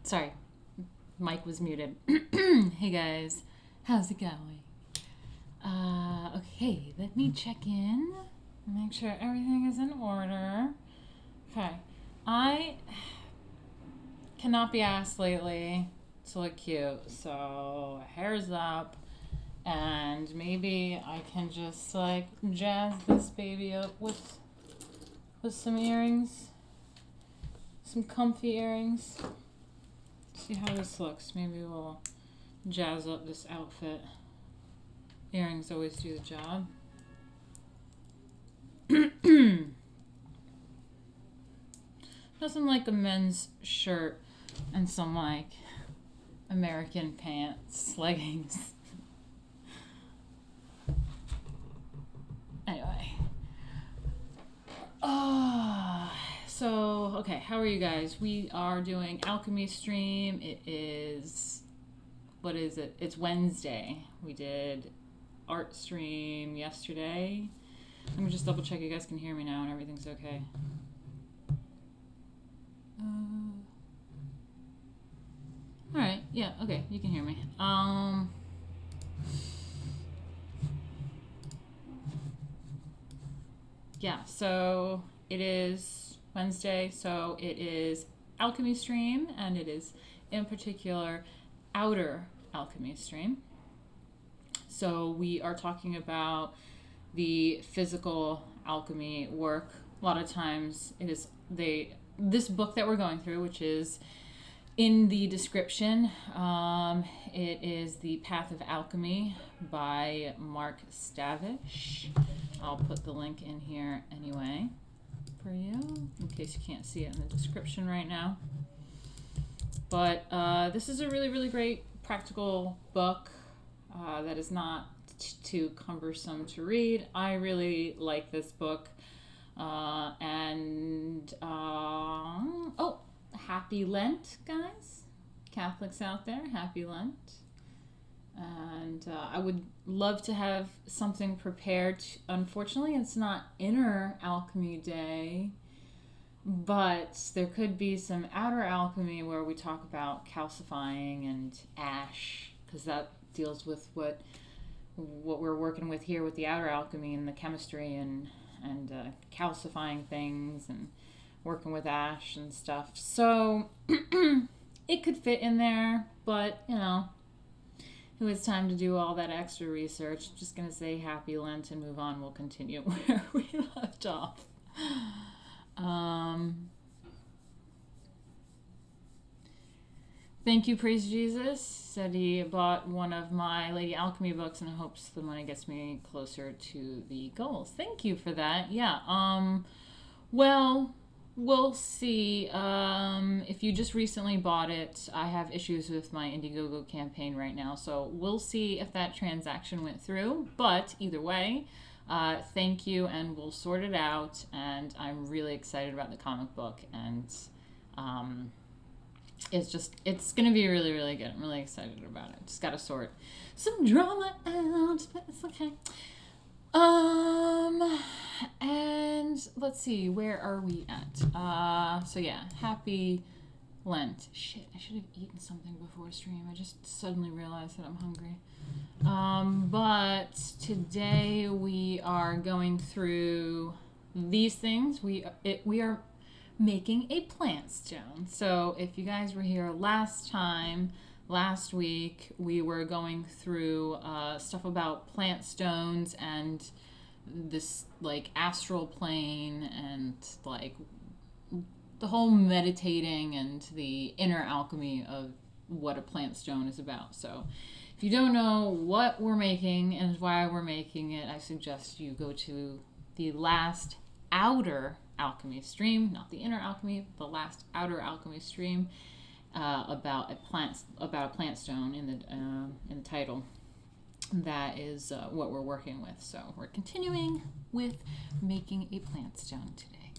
Sorry, mic was muted. Hey guys, how's it going? Okay, let me check in. Make sure everything is in order. Okay, I cannot be asked lately to look cute, so hair's up, and maybe I can just like jazz this baby up with some earrings, some comfy earrings. See how this looks. Maybe we'll jazz up this outfit. Earrings always do the job. Nothing like a men's shirt and some like American pants, leggings. Anyway. So, okay, how are you guys? We are doing Alchemy stream. It is, what is it? It's Wednesday. We did art stream yesterday. Let me just double check you guys can hear me now and everything's okay. Alright, yeah, okay, you can hear me. Yeah, so it is Wednesday, so it is Alchemy stream, and it is in particular outer Alchemy stream. So we are talking about the physical alchemy work. A lot of times it is this book that we're going through, which is in the description. It is The Path of Alchemy by Mark Stavish. I'll put the link in here anyway for you, in case you can't see it in the description right now. But this is a really, really great practical book that is not too cumbersome to read. I really like this book. Happy Lent, guys. Catholics out there, happy Lent. And I would love to have something prepared. Unfortunately, it's not Inner Alchemy Day, but there could be some Outer Alchemy where we talk about calcifying and ash, because that deals with what we're working with here with the Outer Alchemy and the chemistry and calcifying things and working with ash and stuff. So it could fit in there, but you know, it was time to do all that extra research. Just gonna say happy Lent and move on. We'll continue where we left off. Thank you, Praise Jesus. Said he bought one of my Lady Alchemy books and hopes the money gets me closer to the goals. Thank you for that. Yeah. Well, we'll see. If you just recently bought it, I have issues with my Indiegogo campaign right now, so we'll see if that transaction went through. But either way, Thank you, and we'll sort it out. And I'm really excited about the comic book, and it's going to be really, really good. I'm really excited about it. Just got to sort some drama out, but it's okay. And let's see, where are we at? So yeah, happy Lent. Shit, I should have eaten something before stream. I just suddenly realized that I'm hungry. But today we are going through these things. We are making a plant stone. So if you guys were here last week, we were going through stuff about plant stones and this like astral plane and like the whole meditating and the inner alchemy of what a plant stone is about. So if you don't know what we're making and why we're making it, I suggest you go to the last outer alchemy stream, not the inner alchemy, the last outer alchemy stream about a plant stone in the title. That is what we're working with. So we're continuing with making a plant stone today.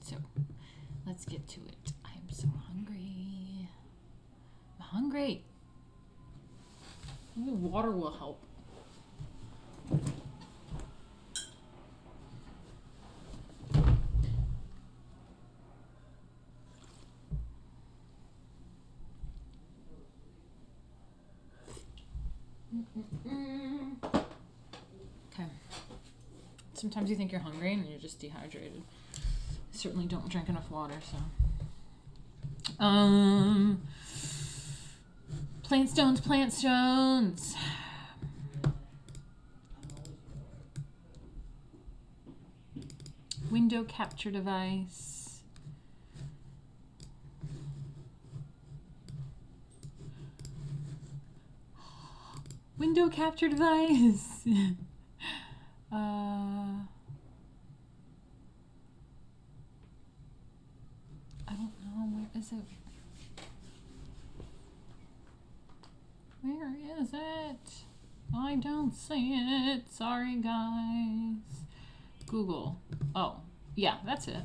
So let's get to it. I am so hungry. I'm hungry. Maybe water will help. Okay. Sometimes you think you're hungry and you're just dehydrated. I certainly don't drink enough water, so. Plant stones. Window capture device. Window capture device. I don't know, where is it? Where is it? I don't see it. Sorry, guys. Google. Oh, yeah, that's it.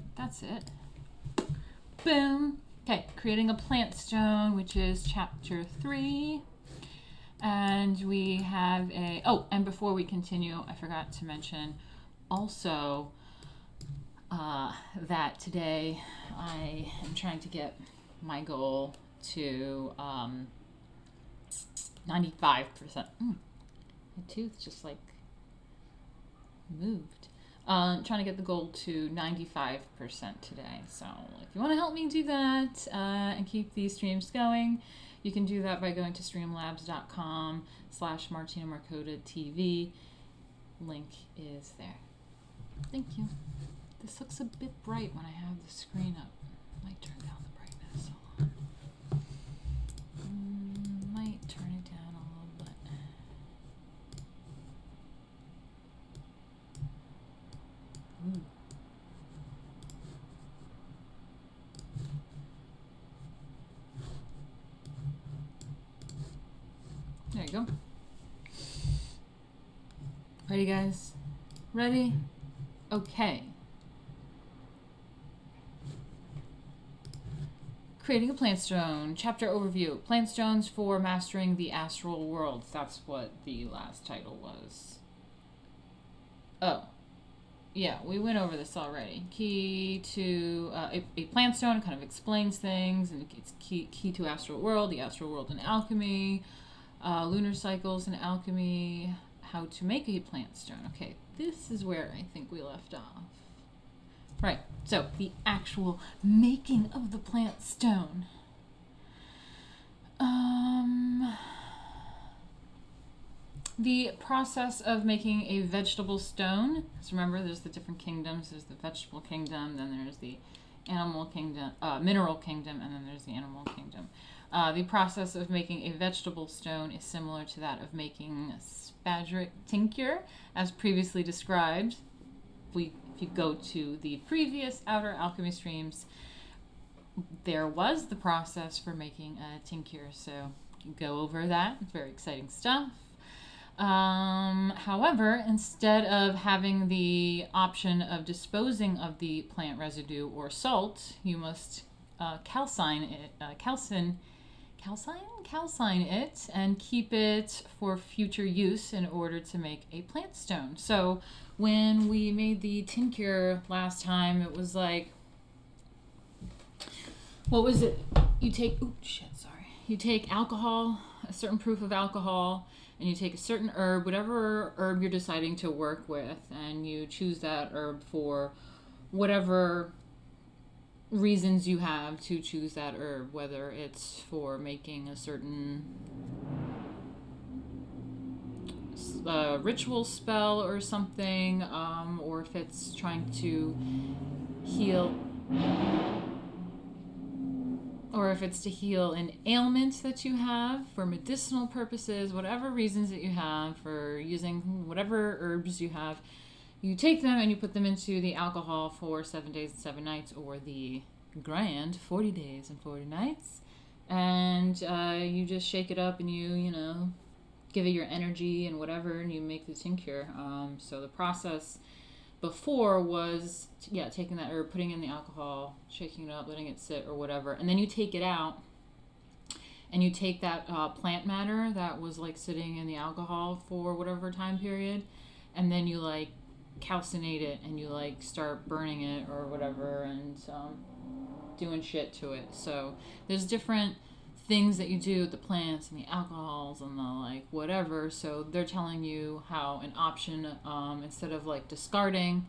Boom. Okay, creating a plant stone, which is chapter 3. And we have and before we continue, I forgot to mention also that today I am trying to get my goal to 95%. My tooth just like moved. Trying to get the goal to 95% today. So if you want to help me do that and keep these streams going, you can do that by going to streamlabs.com/Martina Markota TV. Link is there. Thank you. This looks a bit bright when I have the screen up. Might turn down the brightness. Hold on. Might turn it down a little bit. Ooh. There you go. Ready, guys? Ready? Okay. Creating a plant stone. Chapter overview. Plant stones for mastering the astral world. That's what the last title was. Oh. Yeah, we went over this already. Key to a plant stone kind of explains things, and it's key to astral world, the astral world in alchemy, lunar cycles in alchemy, how to make a plant stone. Okay, this is where I think we left off. Right, so the actual making of the plant stone. The process of making a vegetable stone. So remember, there's the different kingdoms. There's the vegetable kingdom, then there's the animal kingdom, mineral kingdom, and then there's the animal kingdom. The process of making a vegetable stone is similar to that of making a spagyric tincture, as previously described. If you go to the previous outer alchemy streams, there was the process for making a tincture, so you can go over that. It's very exciting stuff. However, instead of having the option of disposing of the plant residue or salt, you must calcine it and keep it for future use in order to make a plant stone. So when we made the tincture last time, it was like, what was it? You take alcohol, a certain proof of alcohol, and you take a certain herb, whatever herb you're deciding to work with, and you choose that herb for whatever reasons you have to choose that herb, whether it's for making a certain ritual spell or something, or if it's trying to heal, or if it's to heal an ailment that you have for medicinal purposes, whatever reasons that you have for using whatever herbs you have, you take them and you put them into the alcohol for 7 days and 7 nights, or the grand 40 days and 40 nights. And you just shake it up and you give it your energy and whatever, and you make the tincture. So the process before was, taking that herb, putting in the alcohol, shaking it up, letting it sit or whatever. And then you take it out and you take that plant matter that was like sitting in the alcohol for whatever time period, and then you like calcinate it and you like start burning it or whatever, and doing shit to it. So there's different things that you do with the plants and the alcohols and the like whatever. So they're telling you how an option, instead of like discarding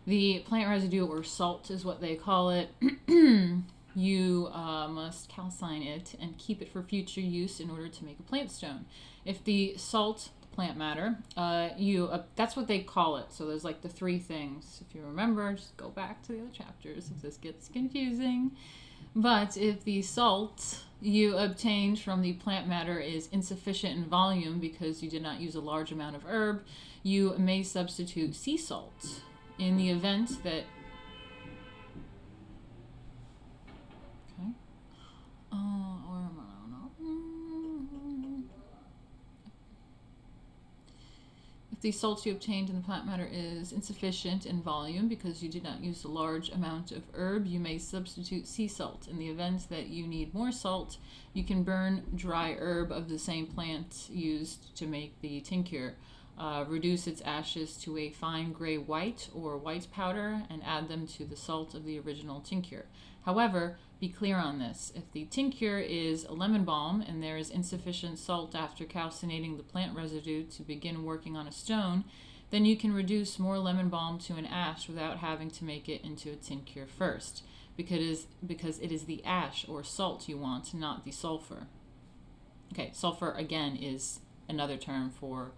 the plant residue, or salt is what they call it, you must calcine it and keep it for future use in order to make a plant stone. If the salt, plant matter, that's what they call it. So there's like the 3 things. If you remember, just go back to the other chapters if this gets confusing. But if the salt you obtained from the plant matter is insufficient in volume because you did not use a large amount of herb, you may substitute sea salt. In the event that if the salt you obtained in the plant matter is insufficient in volume because you did not use a large amount of herb, you may substitute sea salt. In the event that you need more salt, you can burn dry herb of the same plant used to make the tincture. Reduce its ashes to a fine gray white or white powder and add them to the salt of the original tincture. However, be clear on this. If the tincture is a lemon balm and there is insufficient salt after calcinating the plant residue to begin working on a stone, then you can reduce more lemon balm to an ash without having to make it into a tincture first, because it is the ash or salt you want, not the sulfur. Okay, sulfur again is another term for,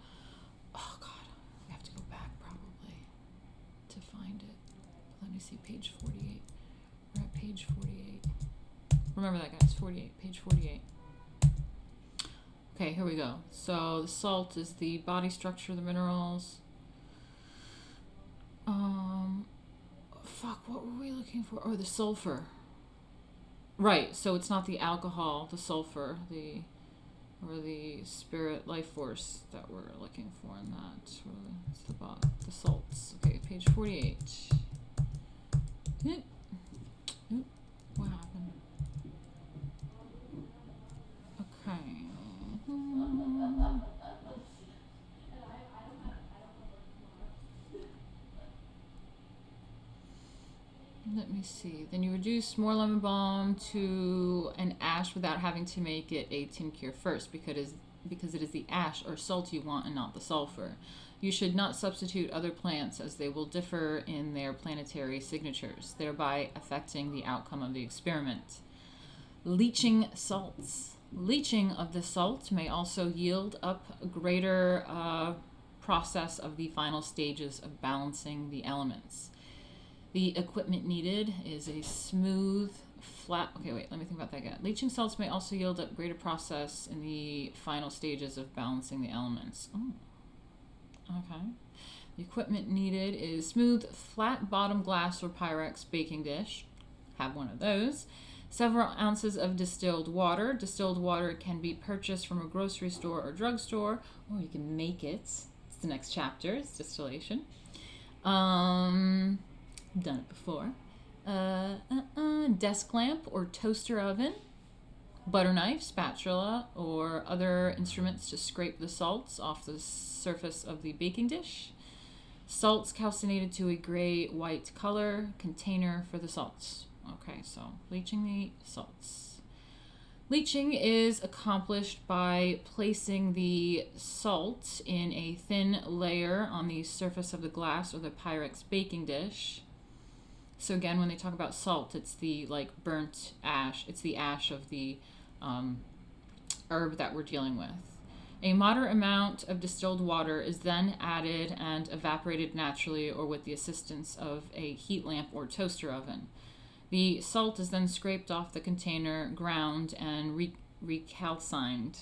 oh God, we have to go back probably to find it. Let me see, page 48. We're at page 48. Remember that, guys, 48, page 48. Okay, here we go. So the salt is the body structure of the minerals. What were we looking for? Oh, the sulfur. Right, so it's not the alcohol, the sulfur, the spirit life force that we're looking for in that. It's the salts. Okay, page 48. What happened? Okay. Let me see. Then you reduce more lemon balm to an ash without having to make it a tincture first, because it is the ash or salt you want and not the sulfur. You should not substitute other plants, as they will differ in their planetary signatures, thereby affecting the outcome of the experiment. Leaching salts. Leaching of the salt may also yield up a greater process of the final stages of balancing the elements. The equipment needed is a smooth, flat... Okay, wait, let me think about that again. Leaching salts may also yield up greater process in the final stages of balancing the elements. Oh, okay. The equipment needed is smooth, flat bottom glass or Pyrex baking dish. Have one of those. Several ounces of distilled water. Distilled water can be purchased from a grocery store or drugstore, or you can make it. It's the next chapter, it's distillation. Done it before. Desk lamp or toaster oven. Butter knife, spatula, or other instruments to scrape the salts off the surface of the baking dish. Salts calcinated to a gray-white color. Container for the salts. Okay, so leaching the salts. Leaching is accomplished by placing the salt in a thin layer on the surface of the glass or the Pyrex baking dish. So again, when they talk about salt, it's the burnt ash. It's the ash of the herb that we're dealing with. A moderate amount of distilled water is then added and evaporated naturally or with the assistance of a heat lamp or toaster oven. The salt is then scraped off the container, ground, and recalcined.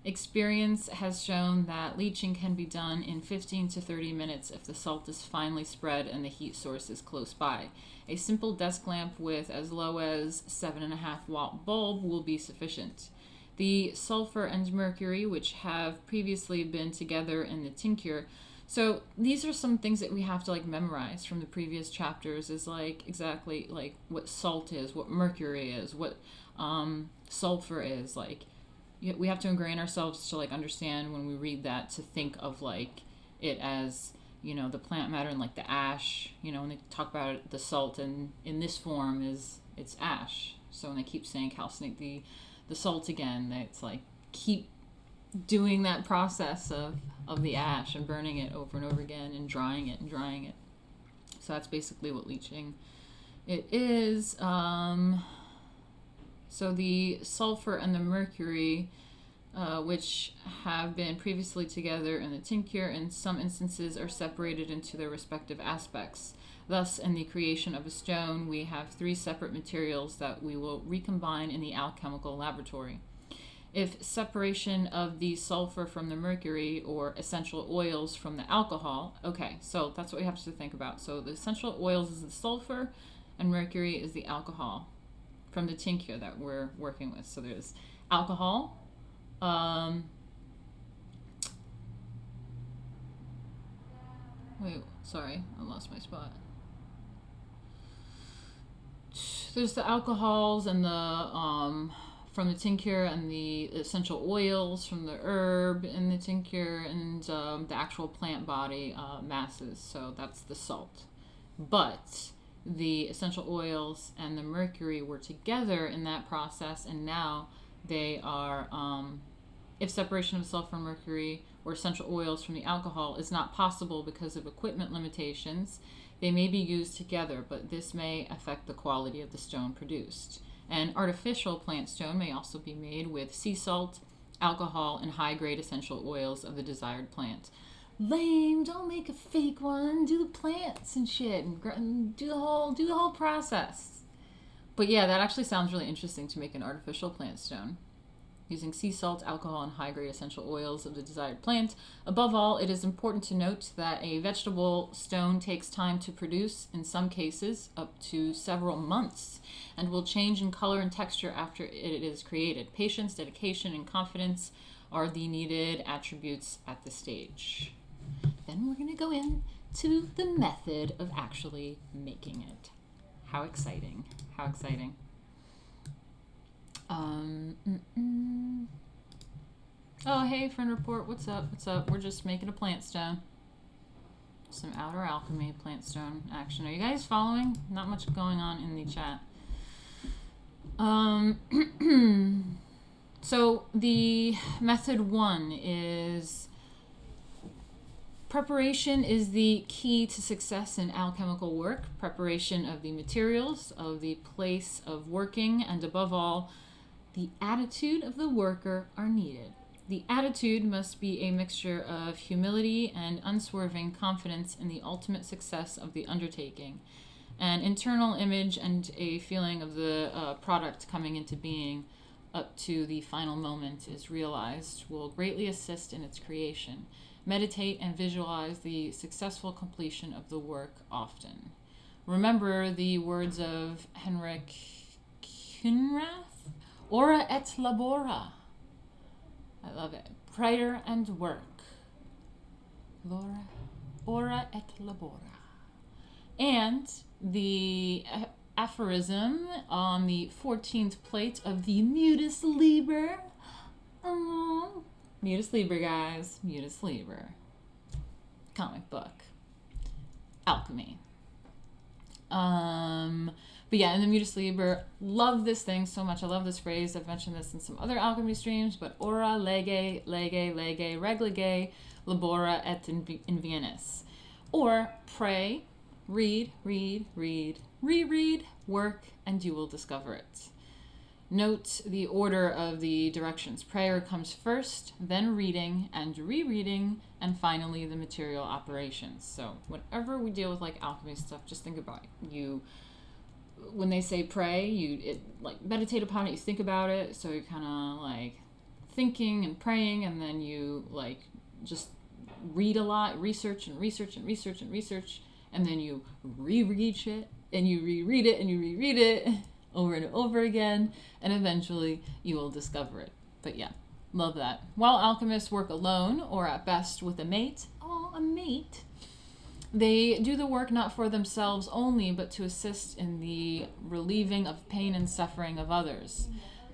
Experience has shown that leaching can be done in 15 to 30 minutes if the salt is finely spread and the heat source is close by. A simple desk lamp with as low as 7.5 watt bulb will be sufficient. The sulfur and mercury, which have previously been together in the tincture. So these are some things that we have to memorize from the previous chapters, is exactly what salt is, what mercury is, what sulfur is. We have to ingrain ourselves to understand when we read that, to think of it as the plant matter and the ash. When they talk about it, the salt and in this form it's ash. So when they keep saying calcinate the salt again, it's keep doing that process of the ash and burning it over and over again and drying it. So that's basically what leaching it is. So the sulfur and the mercury, which have been previously together in the tincture, in some instances are separated into their respective aspects. Thus, in the creation of a stone, we have 3 separate materials that we will recombine in the alchemical laboratory. If separation of the sulfur from the mercury or essential oils from the alcohol, okay, so that's what we have to think about. So the essential oils is the sulfur and mercury is the alcohol from the tincture that we're working with. So there's alcohol, wait, sorry, I lost my spot. There's the alcohols and the from the tincture, and the essential oils from the herb in the tincture, and the actual plant body masses. So that's the salt. But the essential oils and the mercury were together in that process, and now they are, if separation of sulfur and mercury or essential oils from the alcohol is not possible because of equipment limitations, they may be used together, but this may affect the quality of the stone produced. An artificial plant stone may also be made with sea salt, alcohol, and high-grade essential oils of the desired plant. Lame! Don't make a fake one. Do the plants and shit, and do the whole process. But yeah, that actually sounds really interesting, to make an artificial plant stone using sea salt, alcohol, and high-grade essential oils of the desired plant. Above all, it is important to note that a vegetable stone takes time to produce, in some cases up to several months, and will change in color and texture after it is created. Patience, dedication, and confidence are the needed attributes at this stage. Then we're going to go into the method of actually making it. How exciting. How exciting. Oh, hey, friend report. What's up? What's up? We're just making a plant stone. Some outer alchemy plant stone action. Are you guys following? Not much going on in the chat. So the method 1 is preparation is the key to success in alchemical work. Preparation of the materials, of the place of working, and above all, the attitude of the worker are needed. The attitude must be a mixture of humility and unswerving confidence in the ultimate success of the undertaking. An internal image and a feeling of the product coming into being up to the final moment is realized will greatly assist in its creation. Meditate and visualize the successful completion of the work often. remember the words of Henrik Kunrath? Ora et labora. I love it. Prayer and work. Ora et labora. And the aphorism on the 14th plate of the Mutus Liber. Mutus Liber, guys. Mutus Liber. Comic book. Alchemy. But yeah, in the Mutus Liber, love this thing so much. I love this phrase. I've mentioned this in some other alchemy streams, but ora lege, reglige, labora et invienis. Or pray, read, reread, work, and you will discover it. Note the order of the directions. Prayer comes first, then reading and rereading, and finally the material operations. So whenever we deal with like alchemy stuff, just think about it. You, when they say pray, like meditate upon it, you think about it, so you're kind of like thinking and praying, and then you like just read a lot, research, and then you reread shit, and you reread it, and you reread it over and over again, and eventually you will discover it. But yeah, love that. While alchemists work alone, or at best with a mate, they do the work not for themselves only, but to assist in the relieving of pain and suffering of others.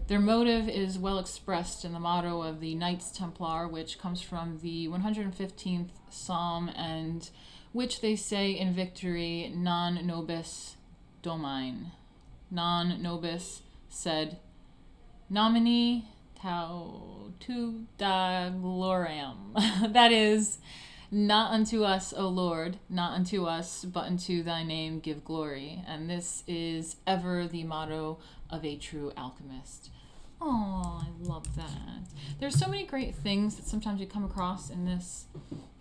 Their motive is well expressed in the motto of the Knights Templar, which comes from the 115th Psalm, and which they say in victory, non nobis domine. Non nobis sed nomini tu da gloriam. That is, not unto us, O Lord, not unto us, but unto thy name give glory. And this is ever the motto of a true alchemist. Oh, I love that. There's so many great things that sometimes you come across in this,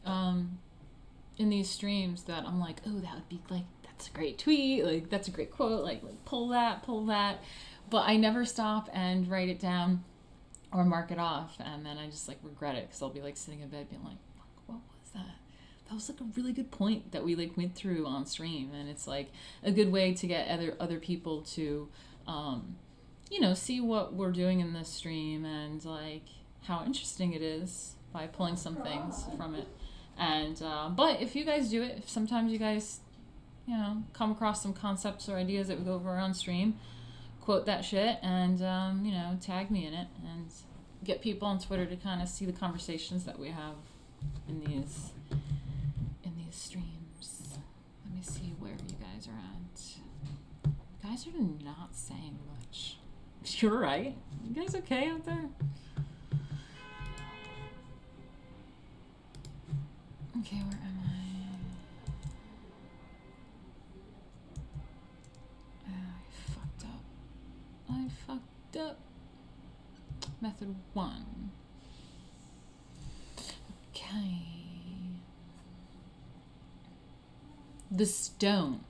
in these streams, that I'm like, oh, that would be like, that's a great tweet, like that's a great quote, like pull that. But I never stop and write it down or mark it off, and then I just like regret it, because I'll be like sitting in bed being like, what was that? That was like a really good point that we like went through on stream, and it's like a good way to get other people to see what we're doing in this stream, and like how interesting it is by pulling some things from it. And but if you guys do it, if sometimes you guys come across some concepts or ideas that we go over on stream, quote that shit, and tag me in it, and get people on Twitter to kind of see the conversations that we have in these streams. Let me see where you guys are at. You guys are not saying much. You're right. You guys okay out there? Okay, where am I fucked up. Method 1. Okay. The stone.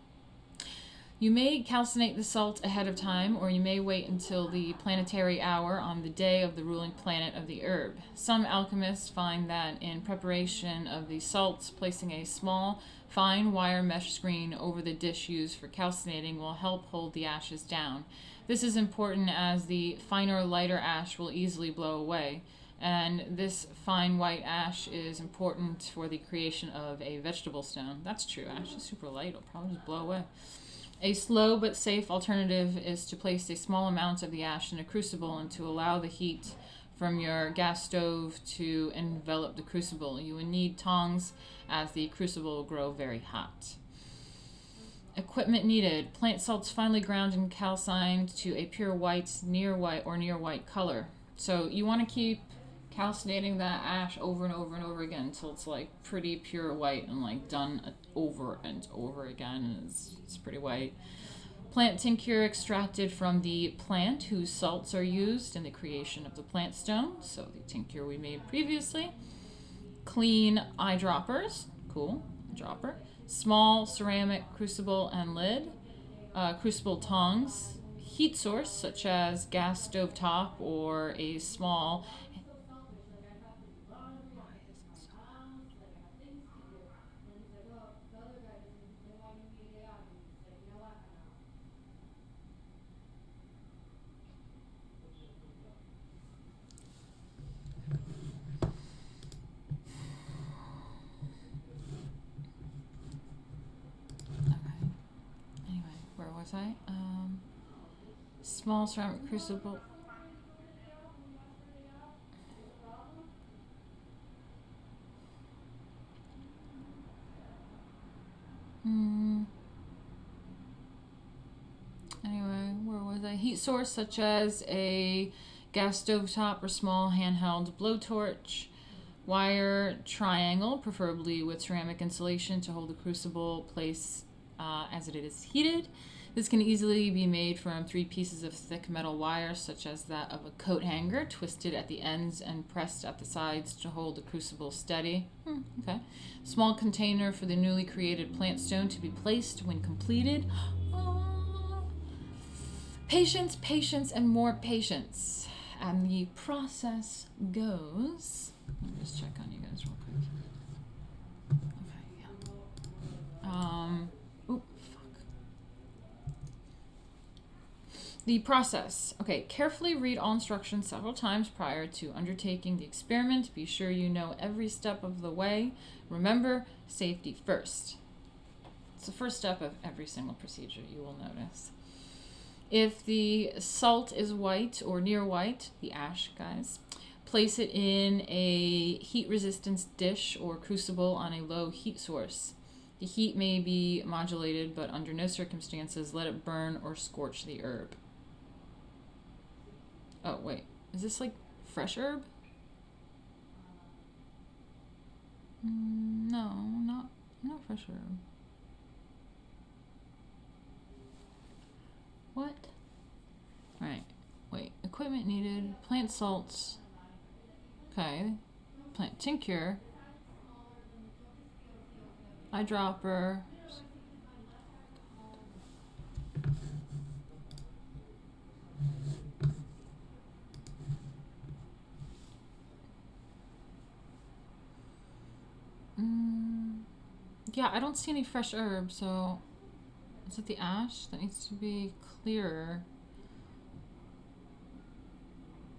You may calcinate the salt ahead of time, or you may wait until the planetary hour on the day of the ruling planet of the herb. Some alchemists find that in preparation of the salts, placing a small, fine wire mesh screen over the dish used for calcinating will help hold the ashes down. This is important as the finer, lighter ash will easily blow away, and this fine white ash is important for the creation of a vegetable stone. That's true. Ash is super light. It'll probably just blow away. A slow but safe alternative is to place a small amount of the ash in a crucible and to allow the heat from your gas stove to envelop the crucible. You will need tongs, as the crucible will grow very hot. Equipment needed. Plant salts finely ground and calcined to a pure white, near white color. So you want to keep calcinating that ash over and over and over again until it's like pretty pure white and like done over and over again, and it's pretty white. Plant tincture extracted from the plant whose salts are used in the creation of the plant stone, so the tincture we made previously. Clean eyedroppers, cool, dropper. Small ceramic crucible and lid. Crucible tongs. Heat source such as gas stove top or a small was I? Small ceramic crucible. Anyway, where was I? Heat source such as a gas stovetop or small handheld blowtorch. Wire triangle, preferably with ceramic insulation to hold the crucible place as it is heated. This can easily be made from 3 pieces of thick metal wire, such as that of a coat hanger, twisted at the ends and pressed at the sides to hold the crucible steady. Okay. Small container for the newly created plant stone to be placed when completed. Patience, patience, and more patience. And the process goes... Let me just check on you guys real quick. Okay, yeah. Fuck. The process. Okay, carefully read all instructions several times prior to undertaking the experiment. Be sure you know every step of the way. Remember, safety first. It's the first step of every single procedure, you will notice. If the salt is white or near white, the ash, guys, place it in a heat resistance dish or crucible on a low heat source. The heat may be modulated, but under no circumstances let it burn or scorch the herb. Oh, wait. Is this like fresh herb? No, not fresh herb. What? Alright. Wait. Equipment needed. Plant salts. Okay. Plant tincture. Eyedropper. Yeah, I don't see any fresh herbs, so... Is it the ash? That needs to be clearer.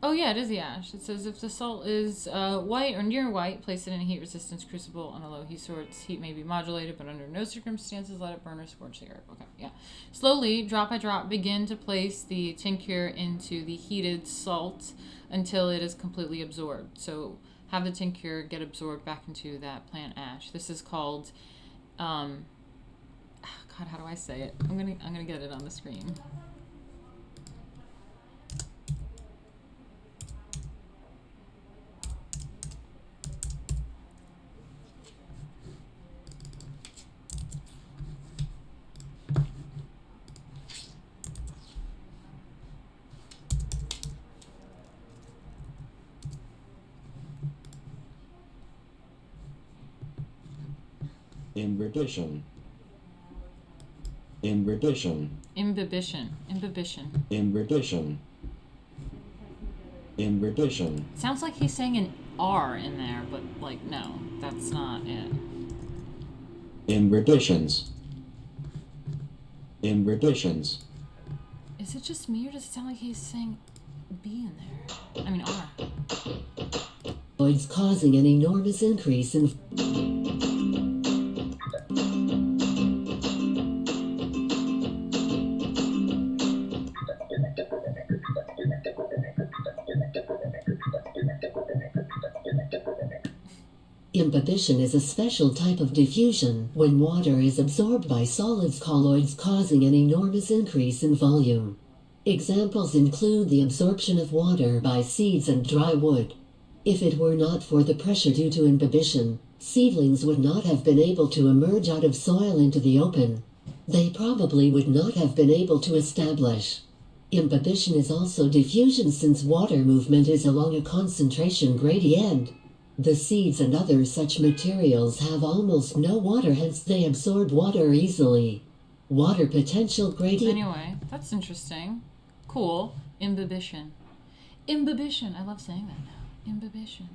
Oh yeah, it is the ash. It says if the salt is white or near white, place it in a heat resistance crucible on a low heat source. Heat may be modulated, but under no circumstances let it burn or scorch the herb. Okay, yeah. Slowly, drop by drop, begin to place the tincture into the heated salt until it is completely absorbed. So have the tincture get absorbed back into that plant ash. This is called, God, how do I say it? I'm gonna get it on the screen. Imbibition. Imbibition. Sounds like he's saying an R in there, but like no, that's not it. Imbibitions. Is it just me, or does it sound like he's saying B in there? I mean R. It's causing an enormous increase in Imbibition is a special type of diffusion when water is absorbed by solids colloids, causing an enormous increase in volume. Examples include the absorption of water by seeds and dry wood. If it were not for the pressure due to imbibition, seedlings would not have been able to emerge out of soil into the open. They probably would not have been able to establish. Imbibition is also diffusion since water movement is along a concentration gradient. The seeds and other such materials have almost no water, hence they absorb water easily. Water potential gradient. Anyway, that's interesting. Cool. Imbibition. Imbibition. I love saying that now. Imbibition.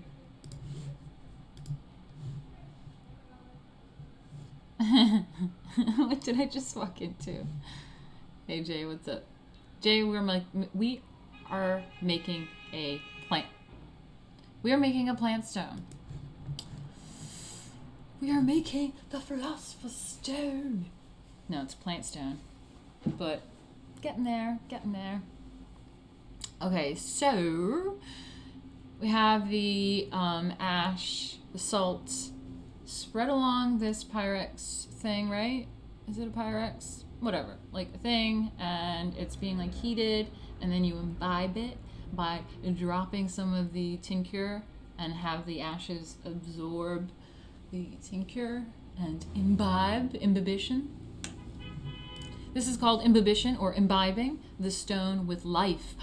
What did I just walk into? Hey Jay, what's up? Jay, we are making a plant. We are making a plant stone. We are making the philosopher's stone. No, it's plant stone. but getting there. Okay, so we have the ash, the salt spread along this Pyrex thing, right? Is it a Pyrex? Whatever, like a thing, and it's being like heated, and then you imbibe it by dropping some of the tincture and have the ashes absorb the tincture and imbibition. This is called imbibition or imbibing the stone with life.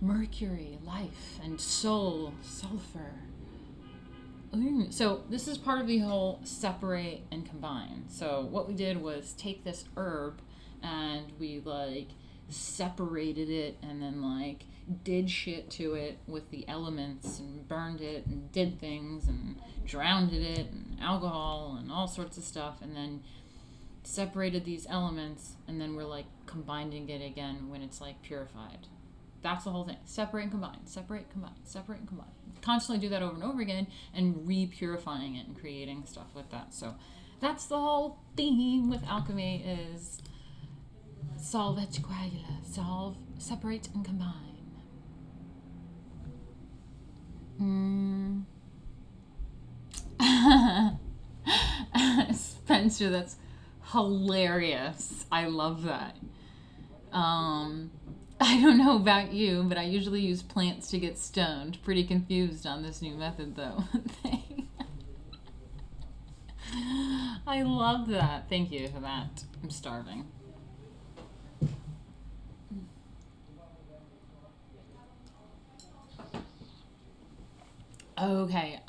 Mercury, life, and soul, sulfur. So this is part of the whole separate and combine. So what we did was take this herb and we like separated it and then like did shit to it with the elements and burned it and did things and drowned it and alcohol and all sorts of stuff, and then separated these elements, and then we're like combining it again when it's like purified. That's the whole thing. Separate and combine, separate, combine, separate and combine. Constantly do that over and over again and re-purifying it and creating stuff with that. So that's the whole theme with alchemy is solve et coagula, solve, separate and combine. Spencer, that's hilarious. I love that. I don't know about you, but I usually use plants to get stoned. Pretty confused on this new method, though. I love that. Thank you for that. I'm starving. Okay.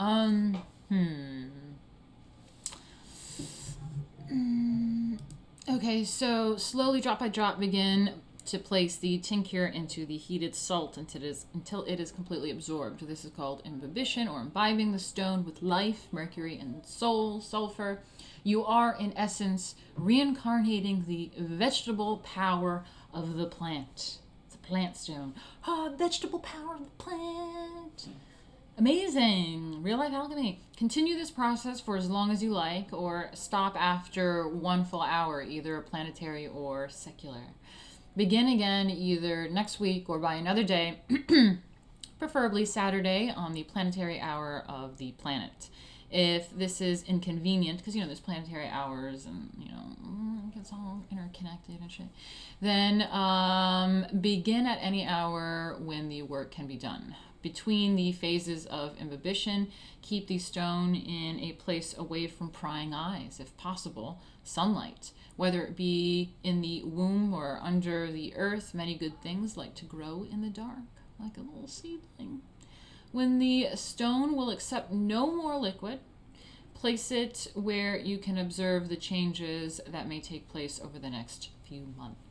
Okay, so slowly, drop by drop, begin to place the tincture into the heated salt until it is completely absorbed. This is called imbibition or imbibing the stone with life, mercury, and soul, sulfur. You are, in essence, reincarnating the vegetable power of the plant. It's a plant stone. Vegetable power of the plant. Amazing. Real life alchemy. Continue this process for as long as you like, or stop after 1 full hour, either planetary or secular. Begin again either next week or by another day, preferably Saturday on the planetary hour of the planet. If this is inconvenient, because there's planetary hours and it gets all interconnected and shit, then begin at any hour when the work can be done. Between the phases of imbibition, keep the stone in a place away from prying eyes, if possible, sunlight. Whether it be in the womb or under the earth, many good things like to grow in the dark, like a little seedling. When the stone will accept no more liquid, place it where you can observe the changes that may take place over the next few months.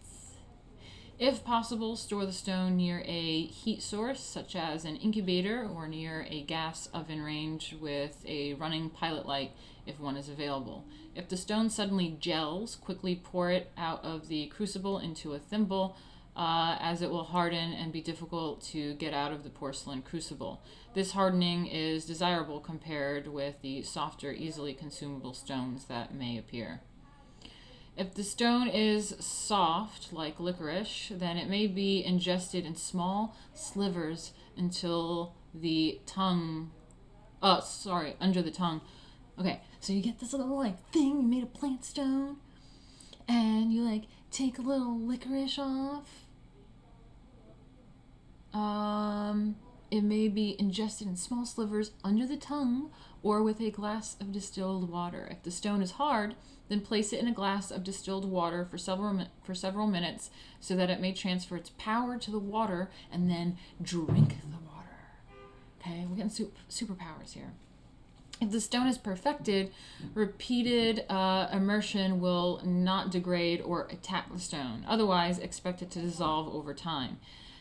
If possible, store the stone near a heat source, such as an incubator, or near a gas oven range with a running pilot light if one is available. If the stone suddenly gels, quickly pour it out of the crucible into a thimble, as it will harden and be difficult to get out of the porcelain crucible. This hardening is desirable compared with the softer, easily consumable stones that may appear. If the stone is soft, like licorice, then it may be ingested in small slivers until the tongue, under the tongue. Okay, so you get this little thing, you made a plant stone, and you take a little licorice off. It may be ingested in small slivers under the tongue or with a glass of distilled water. If the stone is hard, then place it in a glass of distilled water for several minutes so that it may transfer its power to the water, and then drink the water. Okay, we're getting superpowers here. If the stone is perfected, repeated immersion will not degrade or attack the stone. Otherwise, expect it to dissolve over time.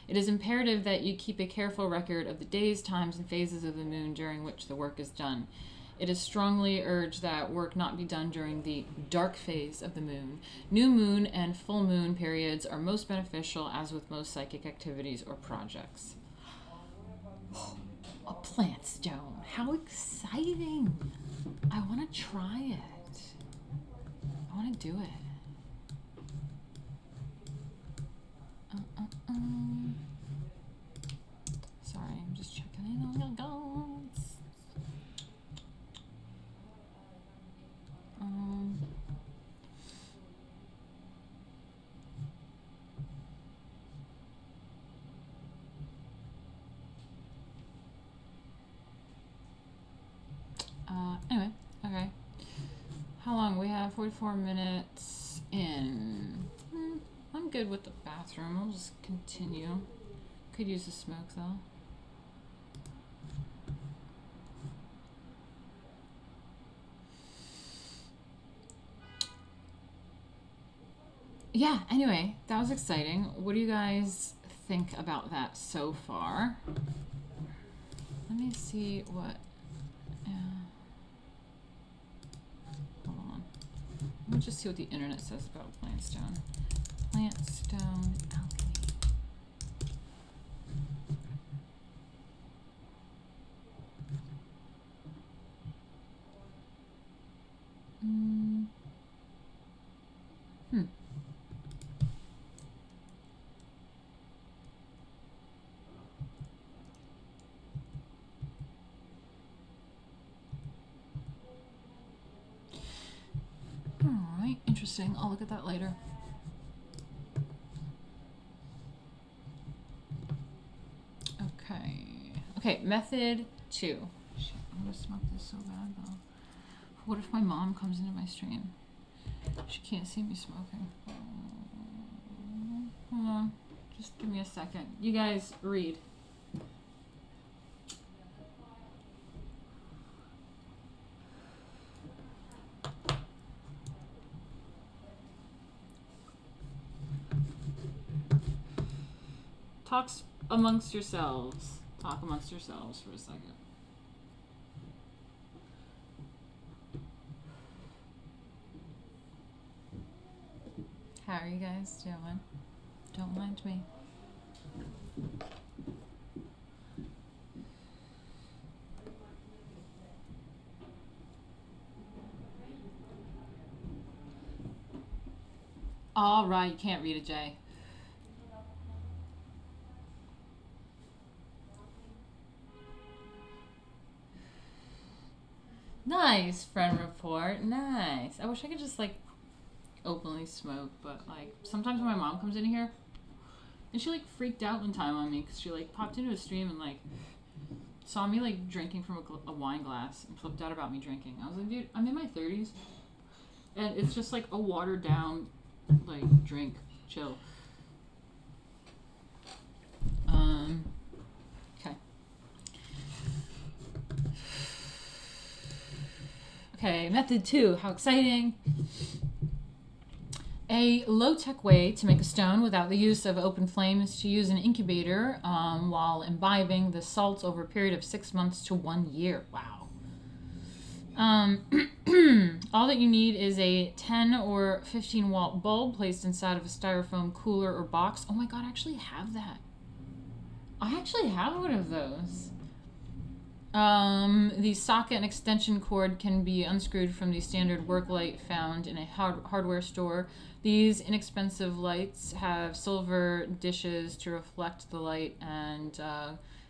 It is imperative that you keep a careful record of the days, times, and phases of the moon during which the work is done. It is strongly urged that work not be done during the dark phase of the moon. New moon and full moon periods are most beneficial, as with most psychic activities or projects. A plant stone. How exciting! I want to try it. I want to do it. Sorry, I'm just checking in on your goals. Anyway, okay. How long? We have 44 minutes in. I'm good with the bathroom. I'll just continue. Could use a smoke though. Yeah, anyway, that was exciting. What do you guys think about that so far? Let me see what... hold on. Let me just see what the internet says about Plantstone. Plantstone Alchemy. Alright, interesting. I'll look at that later. Okay, method 2. Shit, I'm gonna smoke this so bad though. What if my mom comes into my stream? She can't see me smoking. Hold on. Just give me a second. You guys read. Talk amongst yourselves for a second. How are you guys doing? Don't mind me. All right, you can't read it, Jay. Nice, friend report. Nice. I wish I could just like openly smoke, but like sometimes when my mom comes in here, and she like freaked out one time on me because she like popped into a stream and like saw me like drinking from a wine glass and flipped out about me drinking. I was like, dude, I'm in my 30s, and it's just like a watered down like drink. Chill. Okay. Okay, method 2. How exciting. A low-tech way to make a stone without the use of open flame is to use an incubator while imbibing the salts over a period of 6 months to 1 year. Wow. All that you need is a 10 or 15 watt bulb placed inside of a styrofoam cooler or box. Oh my god, I actually have that. I actually have one of those. The socket and extension cord can be unscrewed from the standard work light found in a hardware store. These inexpensive lights have silver dishes to reflect the light and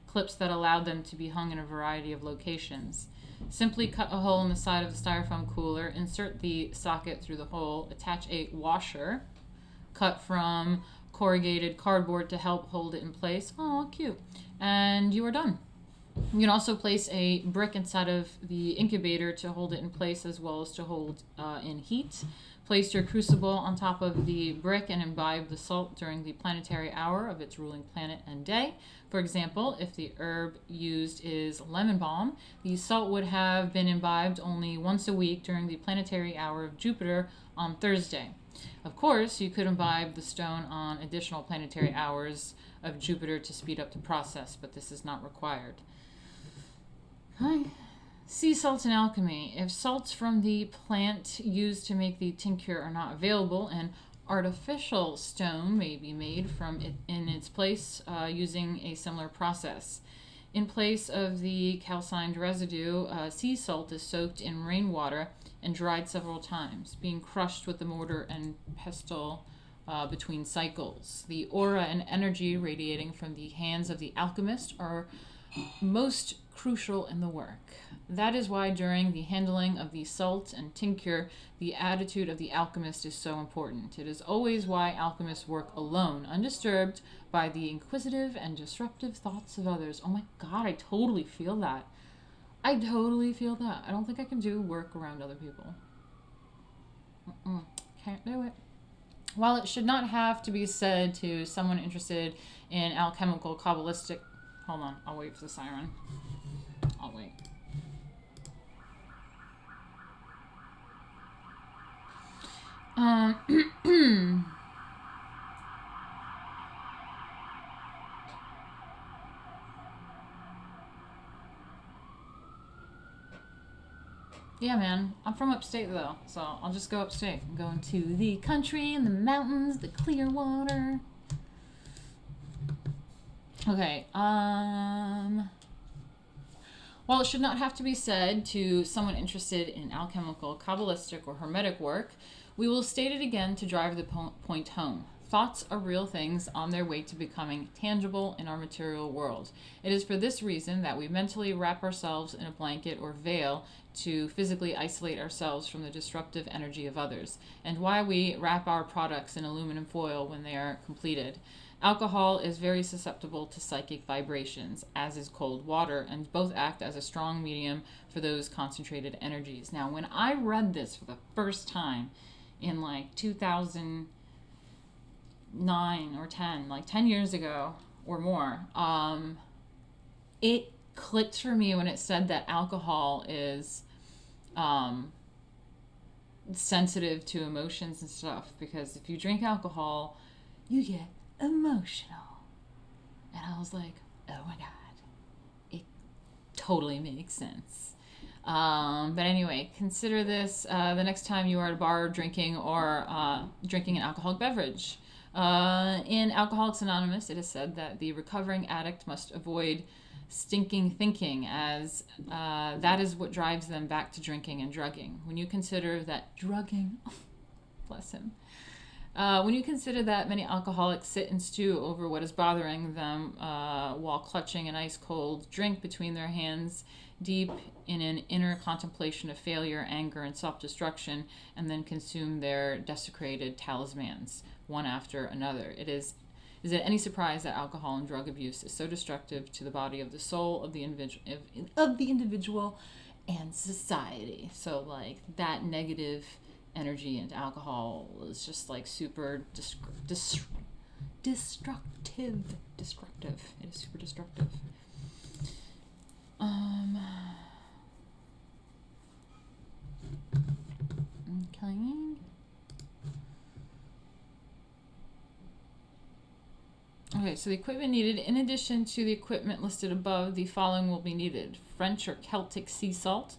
clips that allow them to be hung in a variety of locations. Simply cut a hole in the side of the styrofoam cooler, insert the socket through the hole, attach a washer cut from corrugated cardboard to help hold it in place. Oh, cute. And you are done. You can also place a brick inside of the incubator to hold it in place as well as to hold in heat. Place your crucible on top of the brick and imbibe the salt during the planetary hour of its ruling planet and day. For example, if the herb used is lemon balm, the salt would have been imbibed only once a week during the planetary hour of Jupiter on Thursday. Of course, you could imbibe the stone on additional planetary hours of Jupiter to speed up the process, but this is not required. Hi. Sea salt and alchemy. If salts from the plant used to make the tincture are not available, an artificial stone may be made from it in its place using a similar process. In place of the calcined residue, sea salt is soaked in rainwater and dried several times, being crushed with the mortar and pestle between cycles. The aura and energy radiating from the hands of the alchemist are most crucial in the work. That is why during the handling of the salt and tincture, the attitude of the alchemist is so important. It is always why alchemists work alone, undisturbed by the inquisitive and disruptive thoughts of others. Oh my god, I totally feel that. I totally feel that. I don't think I can do work around other people. Can't do it. While it should not have to be said to someone interested in alchemical, Kabbalistic... Hold on, I'll wait for the siren. I'll wait. Yeah, man. I'm from upstate, though, so I'll just go upstate. I'm going to the country and the mountains, the clear water. Okay, while it should not have to be said to someone interested in alchemical, Kabbalistic, or Hermetic work, we will state it again to drive the point home. Thoughts are real things on their way to becoming tangible in our material world. It is for this reason that we mentally wrap ourselves in a blanket or veil to physically isolate ourselves from the disruptive energy of others, and why we wrap our products in aluminum foil when they are completed. Alcohol is very susceptible to psychic vibrations, as is cold water, and both act as a strong medium for those concentrated energies. Now, when I read this for the first time in like 2009 or 10, like 10 years ago or more, it clicked for me when it said that alcohol is sensitive to emotions and stuff, because if you drink alcohol, you get emotional. And I was like, oh my god, it totally makes sense. But anyway, consider this the next time you are at a bar drinking or drinking an alcoholic beverage. In Alcoholics Anonymous, it is said that the recovering addict must avoid stinking thinking, as that is what drives them back to drinking and drugging. When you consider that drugging, bless him, when you consider that many alcoholics sit and stew over what is bothering them while clutching an ice-cold drink between their hands, deep in an inner contemplation of failure, anger, and self-destruction, and then consume their desecrated talismans, one after another. Is it any surprise that alcohol and drug abuse is so destructive to the body, of the soul, of the individual, and society? So, like, that negative energy into alcohol is just like super destructive. It is super destructive. Okay. Okay, so the equipment needed. In addition to the equipment listed above, the following will be needed: French or Celtic sea salt,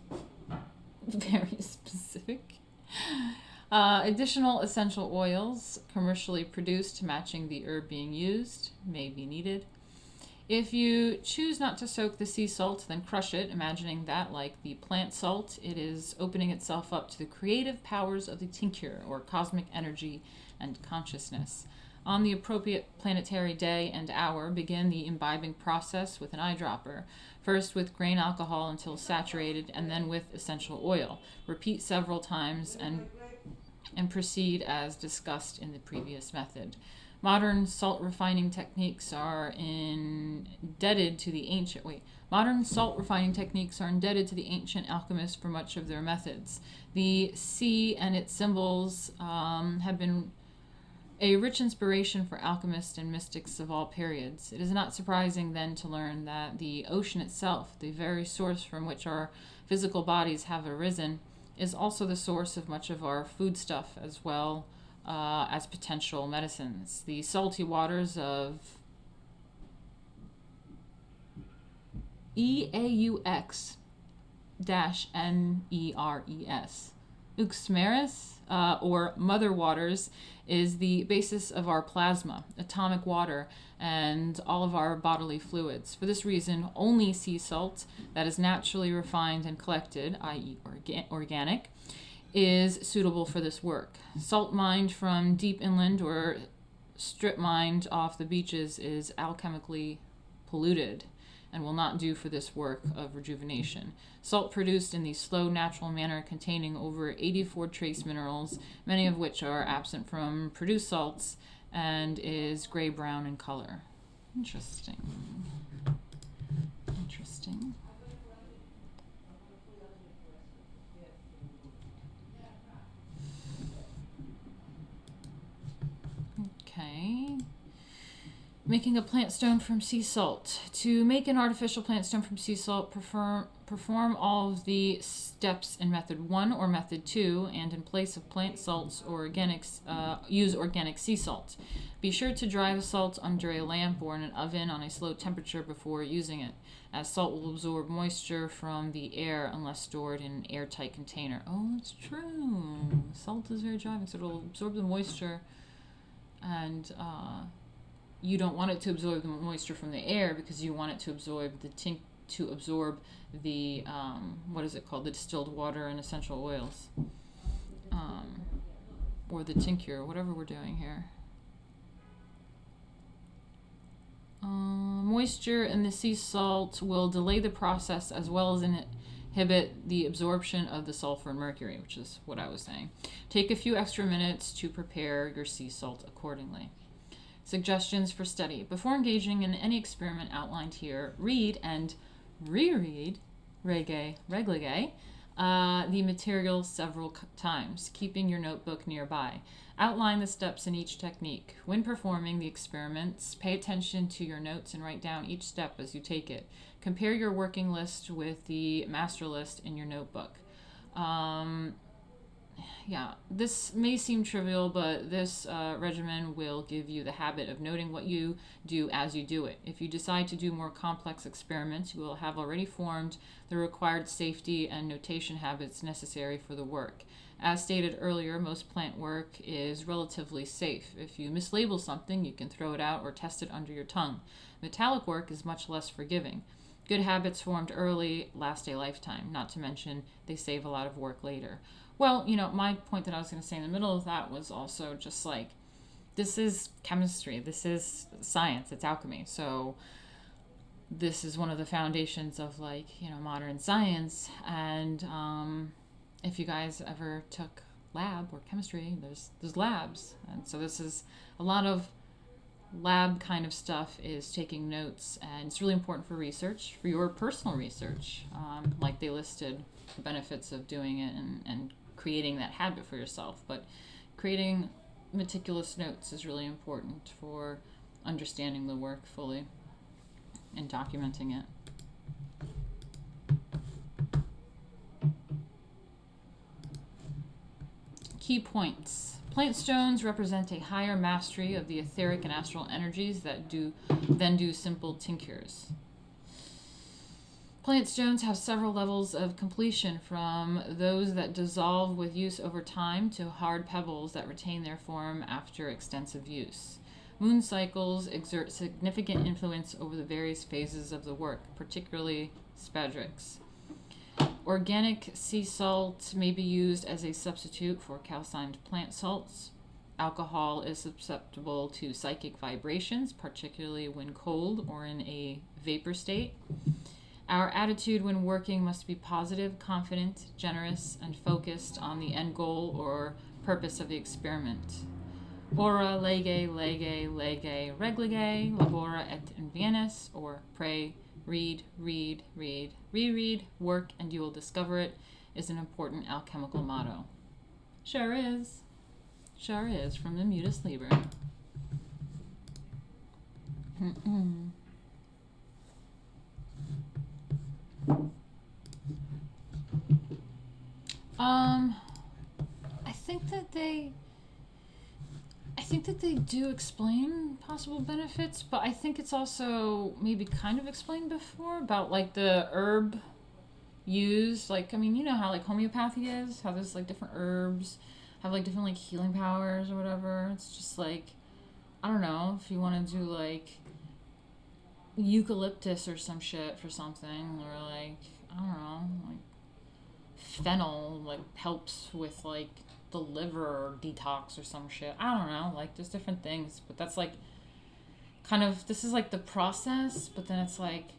very specific. Additional essential oils, commercially produced, matching the herb being used, may be needed. If you choose not to soak the sea salt, then crush it, imagining that, like the plant salt, it is opening itself up to the creative powers of the tincture, or cosmic energy and consciousness. On the appropriate planetary day and hour, begin the imbibing process with an eyedropper. First with grain alcohol until saturated, and then with essential oil. Repeat several times and proceed as discussed in the previous method. Modern salt refining techniques are indebted to the ancient alchemists for much of their methods. The sea and its symbols have been a rich inspiration for alchemists and mystics of all periods. It is not surprising then to learn that the ocean itself, the very source from which our physical bodies have arisen, is also the source of much of our foodstuff, as well as potential medicines. The salty waters of EAUX-NERES, Uxmaris, or mother waters, is the basis of our plasma, atomic water, and all of our bodily fluids. For this reason, only sea salt that is naturally refined and collected, i.e. organic, is suitable for this work. Salt mined from deep inland or strip mined off the beaches is alchemically polluted and will not do for this work of rejuvenation. Salt produced in the slow, natural manner containing over 84 trace minerals, many of which are absent from produced salts, and is gray-brown in color. Interesting. Interesting. Okay. Making a plant stone from sea salt. To make an artificial plant stone from sea salt, perform all of the steps in method 1 or method 2, and in place of plant salts or organics, use organic sea salt. Be sure to dry the salt under a lamp or in an oven on a slow temperature before using it, as salt will absorb moisture from the air unless stored in an airtight container. Oh, that's true. Salt is very dry, so it'll absorb the moisture, and you don't want it to absorb the moisture from the air because you want it to absorb the what is it called, the distilled water and essential oils, or the tincture, whatever we're doing here. Moisture in the sea salt will delay the process as well as inhibit the absorption of the sulfur and mercury, which is what I was saying. Take a few extra minutes to prepare your sea salt accordingly. Suggestions for study. Before engaging in any experiment outlined here, read and reread the material several times, keeping your notebook nearby. Outline the steps in each technique. When performing the experiments, pay attention to your notes and write down each step as you take it. Compare your working list with the master list in your notebook. This may seem trivial, but this regimen will give you the habit of noting what you do as you do it. If you decide to do more complex experiments, you will have already formed the required safety and notation habits necessary for the work. As stated earlier, most plant work is relatively safe. If you mislabel something, you can throw it out or test it under your tongue. Metallic work is much less forgiving. Good habits formed early last a lifetime, not to mention they save a lot of work later. Well, my point that I was going to say in the middle of that was also just like, this is chemistry, this is science, it's alchemy. So this is one of the foundations of modern science. And if you guys ever took lab or chemistry, there's labs. And so this is a lot of lab kind of stuff, is taking notes, and it's really important for research, for your personal research. Like they listed the benefits of doing it and creating that habit for yourself, but creating meticulous notes is really important for understanding the work fully and documenting it. Key points. Plant stones represent a higher mastery of the etheric and astral energies than do simple tinctures. Plant stones have several levels of completion, from those that dissolve with use over time to hard pebbles that retain their form after extensive use. Moon cycles exert significant influence over the various phases of the work, particularly spadrix. Organic sea salt may be used as a substitute for calcined plant salts. Alcohol is susceptible to psychic vibrations, particularly when cold or in a vapor state. Our attitude when working must be positive, confident, generous, and focused on the end goal or purpose of the experiment. Ora lege, reglige, labora et invienis, or pray, read, reread, work, and you will discover it, is an important alchemical motto. Sure is. Sure is, from the Mutus Liber. I think that they do explain possible benefits, but I think it's also maybe kind of explained before about the herb used. You know how homeopathy is, how there's different herbs have different healing powers or whatever. It's just I don't know, if you want to do eucalyptus or some shit for something, or I don't know, fennel like helps with like the liver detox or some shit. I don't know, like there's different things, but that's like kind of, this is like the process, but then it's like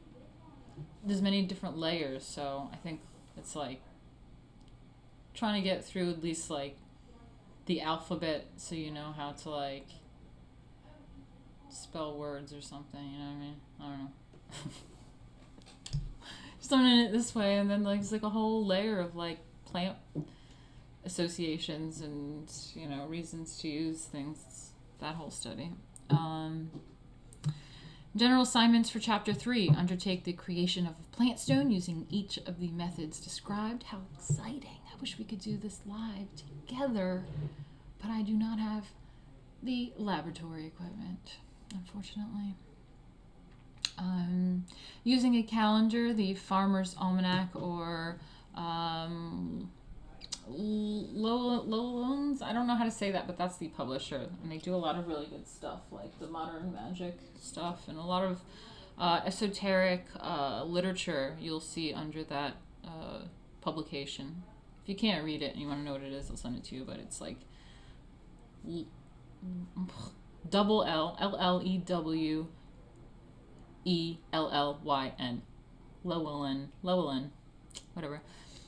there's many different layers. So I think it's like trying to get through at least like the alphabet, so you know how to like spell words or something, you know what I mean? I don't know. Just learning it this way, and then like there's like a whole layer of like plant associations and, you know, reasons to use things, that whole study. General assignments for Chapter 3. Undertake the creation of a plant stone using each of the methods described. How exciting. I wish we could do this live together, but I do not have the laboratory equipment, unfortunately. Using a calendar, the Farmer's Almanac, or Lowlands, I don't know how to say that, but that's the publisher, and they do a lot of really good stuff, like the modern magic stuff, and a lot of esoteric literature you'll see under that publication. If you can't read it and you want to know what it is, I'll send it to you, but it's like double Llewellyn, Llewellyn, whatever.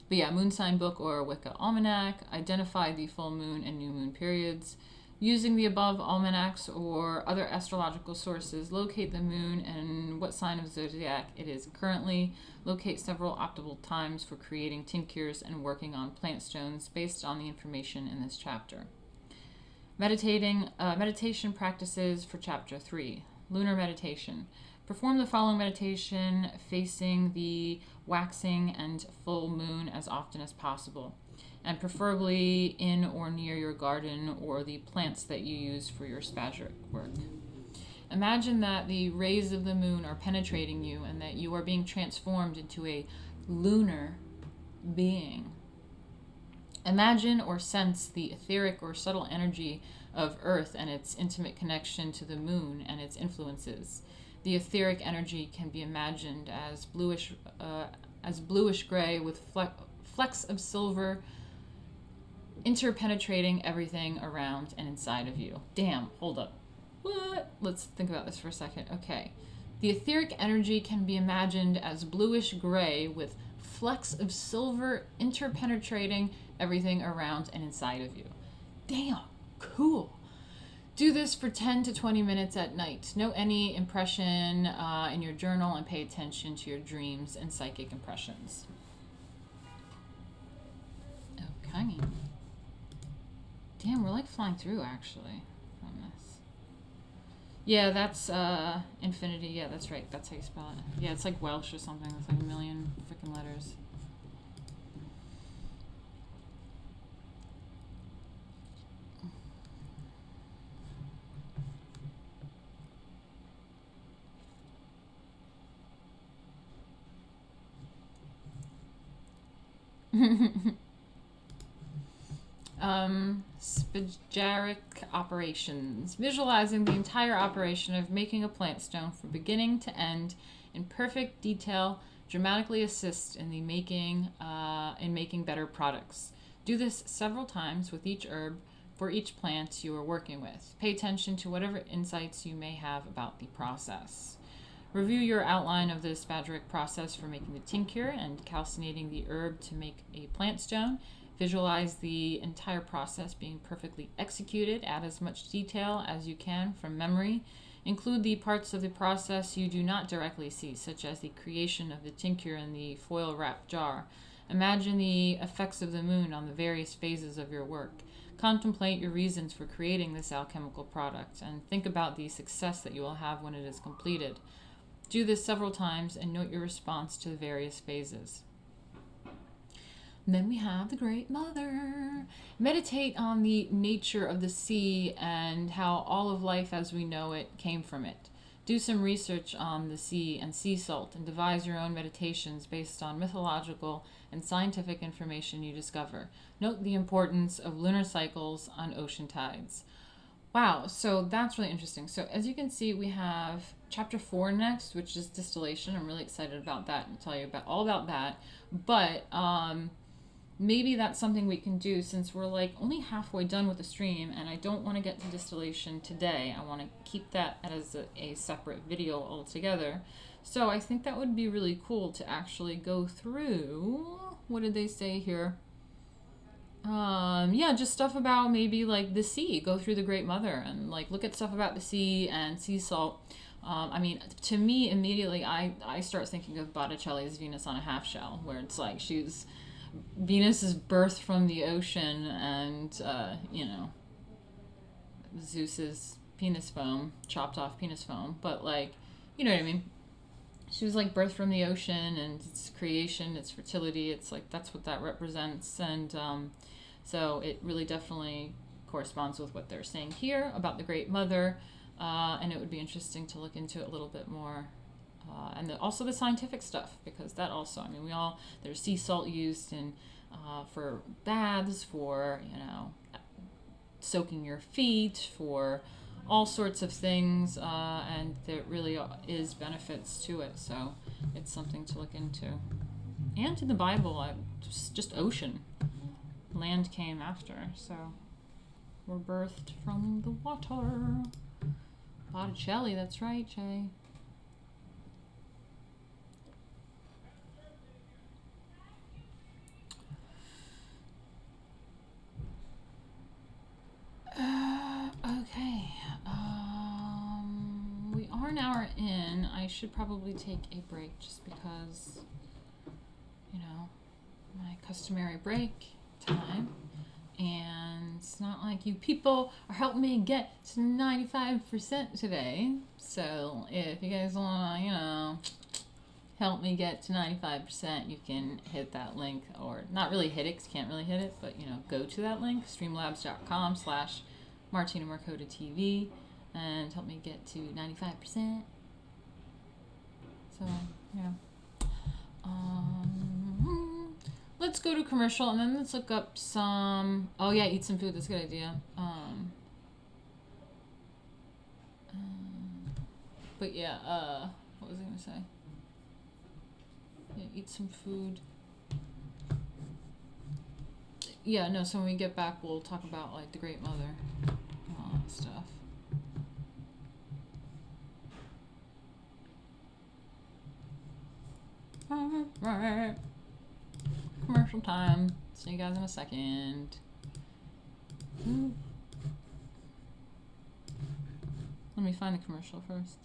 But yeah, moon sign book or Wicca almanac. Identify the full moon and new moon periods. Using the above almanacs or other astrological sources, locate the moon and what sign of zodiac it is currently. Locate several optimal times for creating tinctures and working on plant stones based on the information in this chapter. Meditation practices for Chapter 3. Lunar meditation. Perform the following meditation facing the waxing and full moon as often as possible, and preferably in or near your garden or the plants that you use for your spagyric work. Imagine that the rays of the moon are penetrating you and that you are being transformed into a lunar being. Imagine or sense the etheric or subtle energy of Earth and its intimate connection to the moon and its influences. The etheric energy can be imagined as bluish gray with flecks of silver interpenetrating everything around and inside of you. Damn, hold up. What? Let's think about this for a second. Okay. The etheric energy can be imagined as bluish gray with flecks of silver interpenetrating everything around and inside of you. Damn, cool. Do this for 10 to 20 minutes at night. Note any impression in your journal and pay attention to your dreams and psychic impressions. Okay. Damn, we're like flying through actually from this. Yeah, that's infinity. Yeah, that's right. That's how you spell it. Yeah, it's like Welsh or something. It's like a million freaking letters. Spagyric operations. Visualizing the entire operation of making a plant stone from beginning to end in perfect detail dramatically assists in the making better products. Do this several times with each herb for each plant you are working with. Pay attention to whatever insights you may have about the process. Review your outline of the spagyric process for making the tincture and calcinating the herb to make a plant stone. Visualize the entire process being perfectly executed. Add as much detail as you can from memory. Include the parts of the process you do not directly see, such as the creation of the tincture in the foil-wrapped jar. Imagine the effects of the moon on the various phases of your work. Contemplate your reasons for creating this alchemical product, and think about the success that you will have when it is completed. Do this several times and note your response to the various phases. And then we have the Great Mother. Meditate on the nature of the sea and how all of life as we know it came from it. Do some research on the sea and sea salt and devise your own meditations based on mythological and scientific information you discover. Note the importance of lunar cycles on ocean tides. Wow, so that's really interesting. So as you can see, we have chapter 4 next, which is distillation. I'm really excited about that and tell you all about that. But maybe that's something we can do, since we're like only halfway done with the stream, and I don't want to get to distillation today. I want to keep that as a separate video altogether. So I think that would be really cool to actually go through, what did they say here? Yeah, just stuff about maybe like the sea, go through the Great Mother and like look at stuff about the sea and sea salt. I mean, to me, immediately I start thinking of Botticelli's Venus on a Half Shell, where it's like Venus is birthed from the ocean, and, you know, Zeus's penis foam, chopped off penis foam, but like, you know what I mean? She was like birthed from the ocean, and it's creation, it's fertility, it's like, that's what that represents. And so it really definitely corresponds with what they're saying here about the Great Mother, and it would be interesting to look into it a little bit more. And also the scientific stuff, because that also, I mean, there's sea salt used in for baths, for, you know, soaking your feet, for all sorts of things, and there really is benefits to it, so it's something to look into. And in the Bible, just ocean. Land came after, so we're birthed from the water. Botticelli, that's right, Jay. Okay, we are an hour in. I should probably take a break, just because, you know, my customary break time, and it's not like you people are helping me get to 95% today. So if you guys want to, you know, help me get to 95%, you can hit that link, or not really hit it, 'cause you can't really hit it, but, you know, go to that link, streamlabs.com/Martina Markota TV, and help me get to 95%. So, yeah. Let's go to commercial, and then let's look up some, oh yeah, eat some food, that's a good idea. But yeah, what was I gonna say? Yeah, eat some food. Yeah, no, so when we get back, we'll talk about, like, the Great Mother and all that stuff. Alright. Commercial time. See you guys in a second. Let me find the commercial first.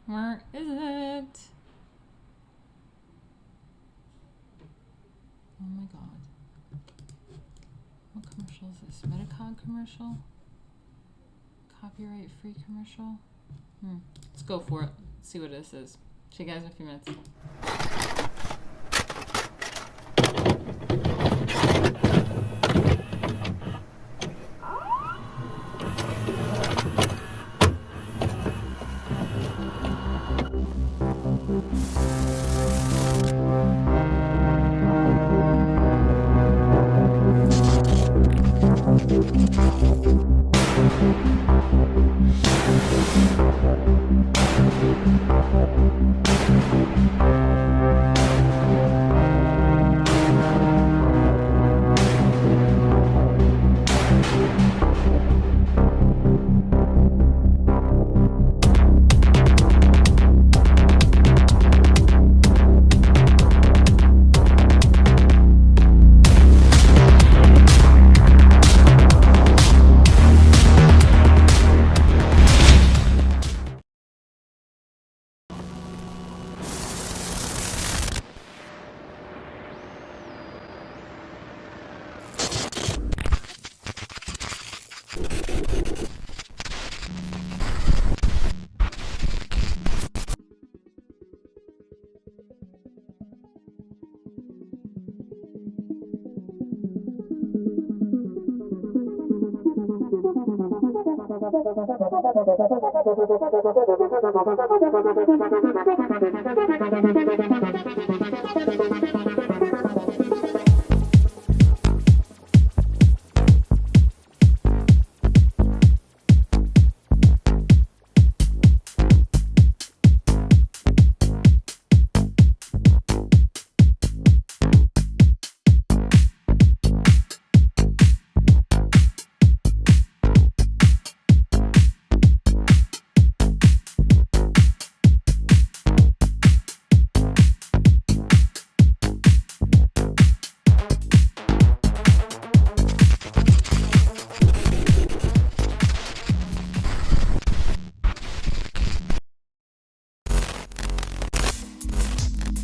Where is it? Oh my god. What commercial is this? Metacog commercial? Copyright free commercial? Let's go for it. Let's see what this is. See you guys in a few minutes.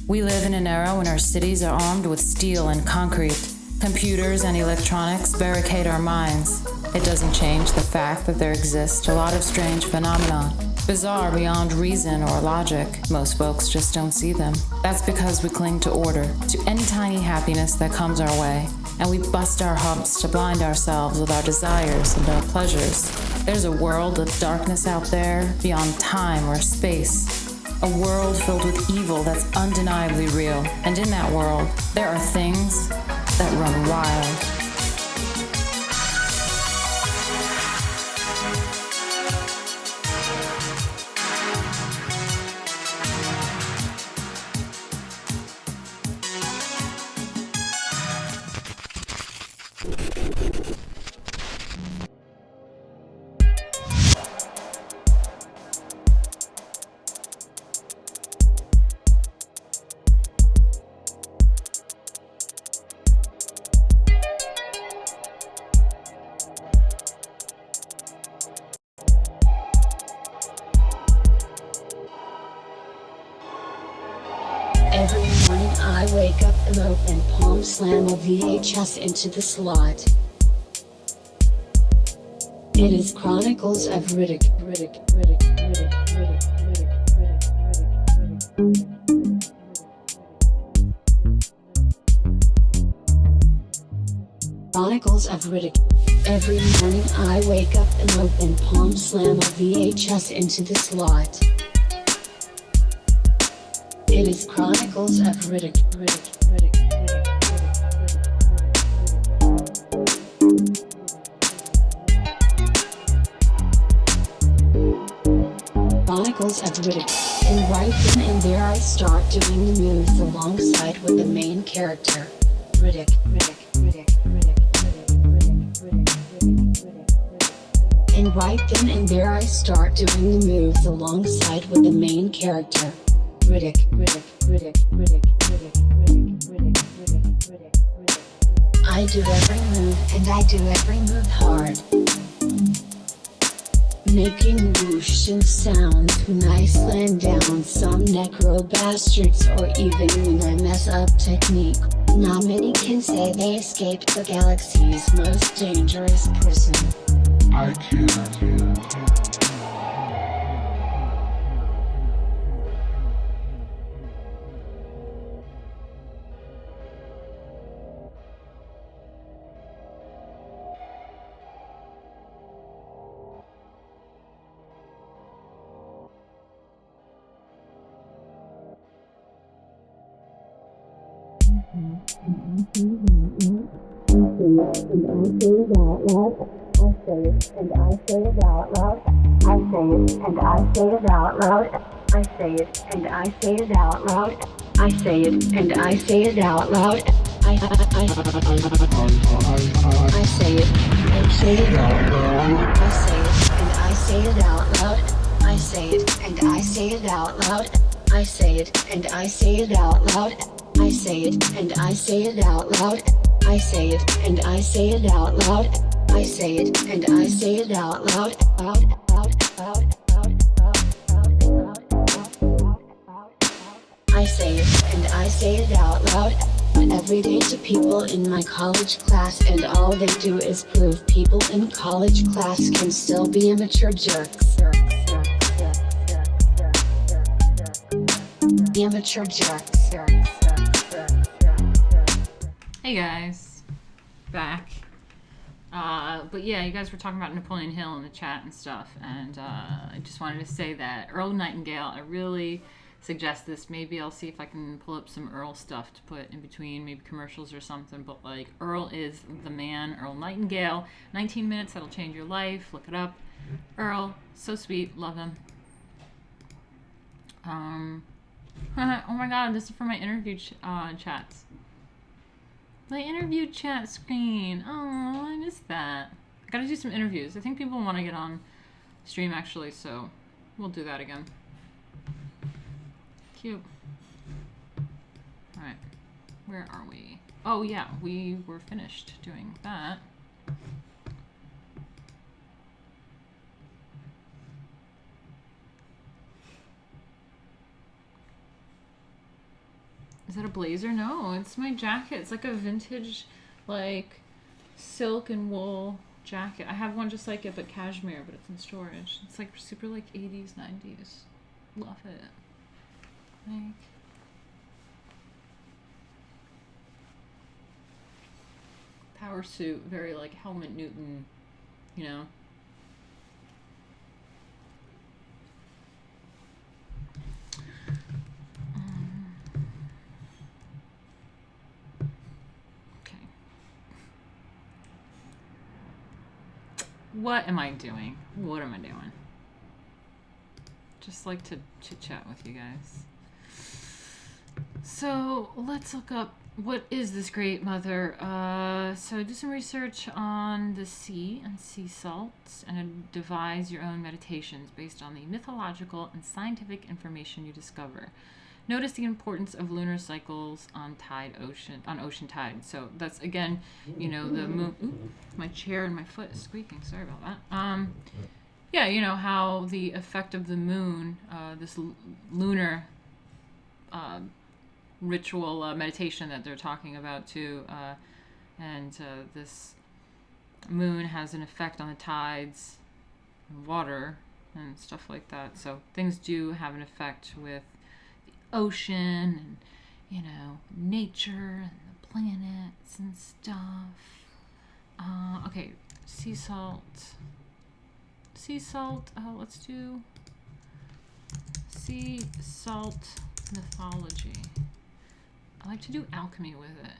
We live in an era when our cities are armed with steel and concrete. Computers and electronics barricade our minds. It doesn't change the fact that there exist a lot of strange phenomena, bizarre beyond reason or logic. Most folks just don't see them. That's because we cling to order, to any tiny happiness that comes our way, and we bust our humps to blind ourselves with our desires and our pleasures. There's a world of darkness out there, beyond time or space. A world filled with evil that's undeniably real. And in that world, there are things that run wild. Every morning I wake up alone and palm slam a VHS into the slot. It is Chronicles of Riddick. Chronicles of Riddick. Every morning I wake up alone and palm slam a VHS into the slot. It is Chronicles of Riddick. Chronicles of Riddick. And right then and there I start doing the moves alongside with the main character, Riddick. And right then and there I start doing the moves alongside with the main character, Riddick. I do every move and I do every move hard, making whooshing sounds when I slam down some necro bastards, or even when I mess up technique. Not many can say they escaped the galaxy's most dangerous prison. I can't. And I say it out loud. I say it and I say it out loud. I say it and I say it out loud. I say it and I say it out loud. I say it and say it out loud. I say it and I say it out loud. I say it and I say it out loud. I say it and I say it out loud. I say it and I say it out loud. I say it and I say it out loud. I say it and I say it out loud. I say it and I say it out loud. Every day to people in my college class, and all they do is prove people in college class can still be immature jerks. Immature jerks. Hey guys, back. But yeah, you guys were talking about Napoleon Hill in the chat and stuff, and I just wanted to say that Earl Nightingale, I really suggest this. Maybe I'll see if I can pull up some Earl stuff to put in between, maybe commercials or something, but like, Earl is the man. Earl Nightingale, 19 minutes, that'll change your life. Look it up. Earl, so sweet, love him. Oh my god, this is for my interview chats. My interview chat screen. Oh, I missed that. I gotta do some interviews. I think people want to get on stream actually, so we'll do that again. Cute. Alright. Where are we? Oh yeah, we were finished doing that. Is that a blazer? No, it's my jacket. It's like a vintage, like, silk and wool jacket. I have one just like it, but cashmere, but it's in storage. It's like super like 80s, 90s. Love it. Like, power suit, very like Helmut Newton, you know. Okay. What am I doing? What am I doing? Just like to chit chat with you guys. So let's look up what is this great mother. So do some research on the sea and sea salts and devise your own meditations based on the mythological and scientific information you discover. Notice the importance of lunar cycles on ocean tides. So that's again, you know, the moon. Ooh, my chair and my foot is squeaking. Sorry about that. Yeah, you know how the effect of the moon, this lunar ritual meditation that they're talking about too, and this moon has an effect on the tides and water and stuff like that. So things do have an effect with the ocean and, you know, nature and the planets and stuff. Okay, sea salt. Let's do sea salt mythology. I like to do alchemy with it.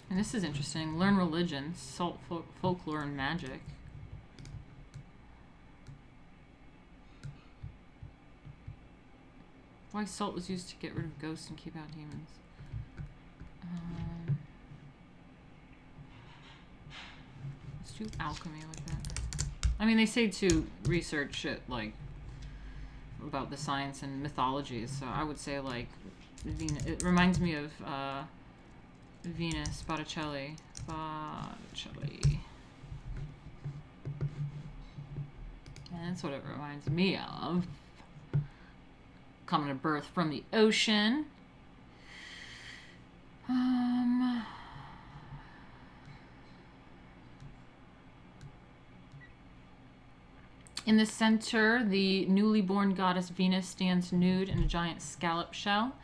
And this is interesting. Learn religions, salt folklore and magic. Why salt was used to get rid of ghosts and keep out demons. Let's do alchemy with that. I mean, they say to research it, like, about the science and mythologies, so I would say, like, it reminds me of Venus, Botticelli. And that's what it reminds me of. Coming to birth from the ocean. In the center, the newly born goddess Venus stands nude in a giant scallop shell.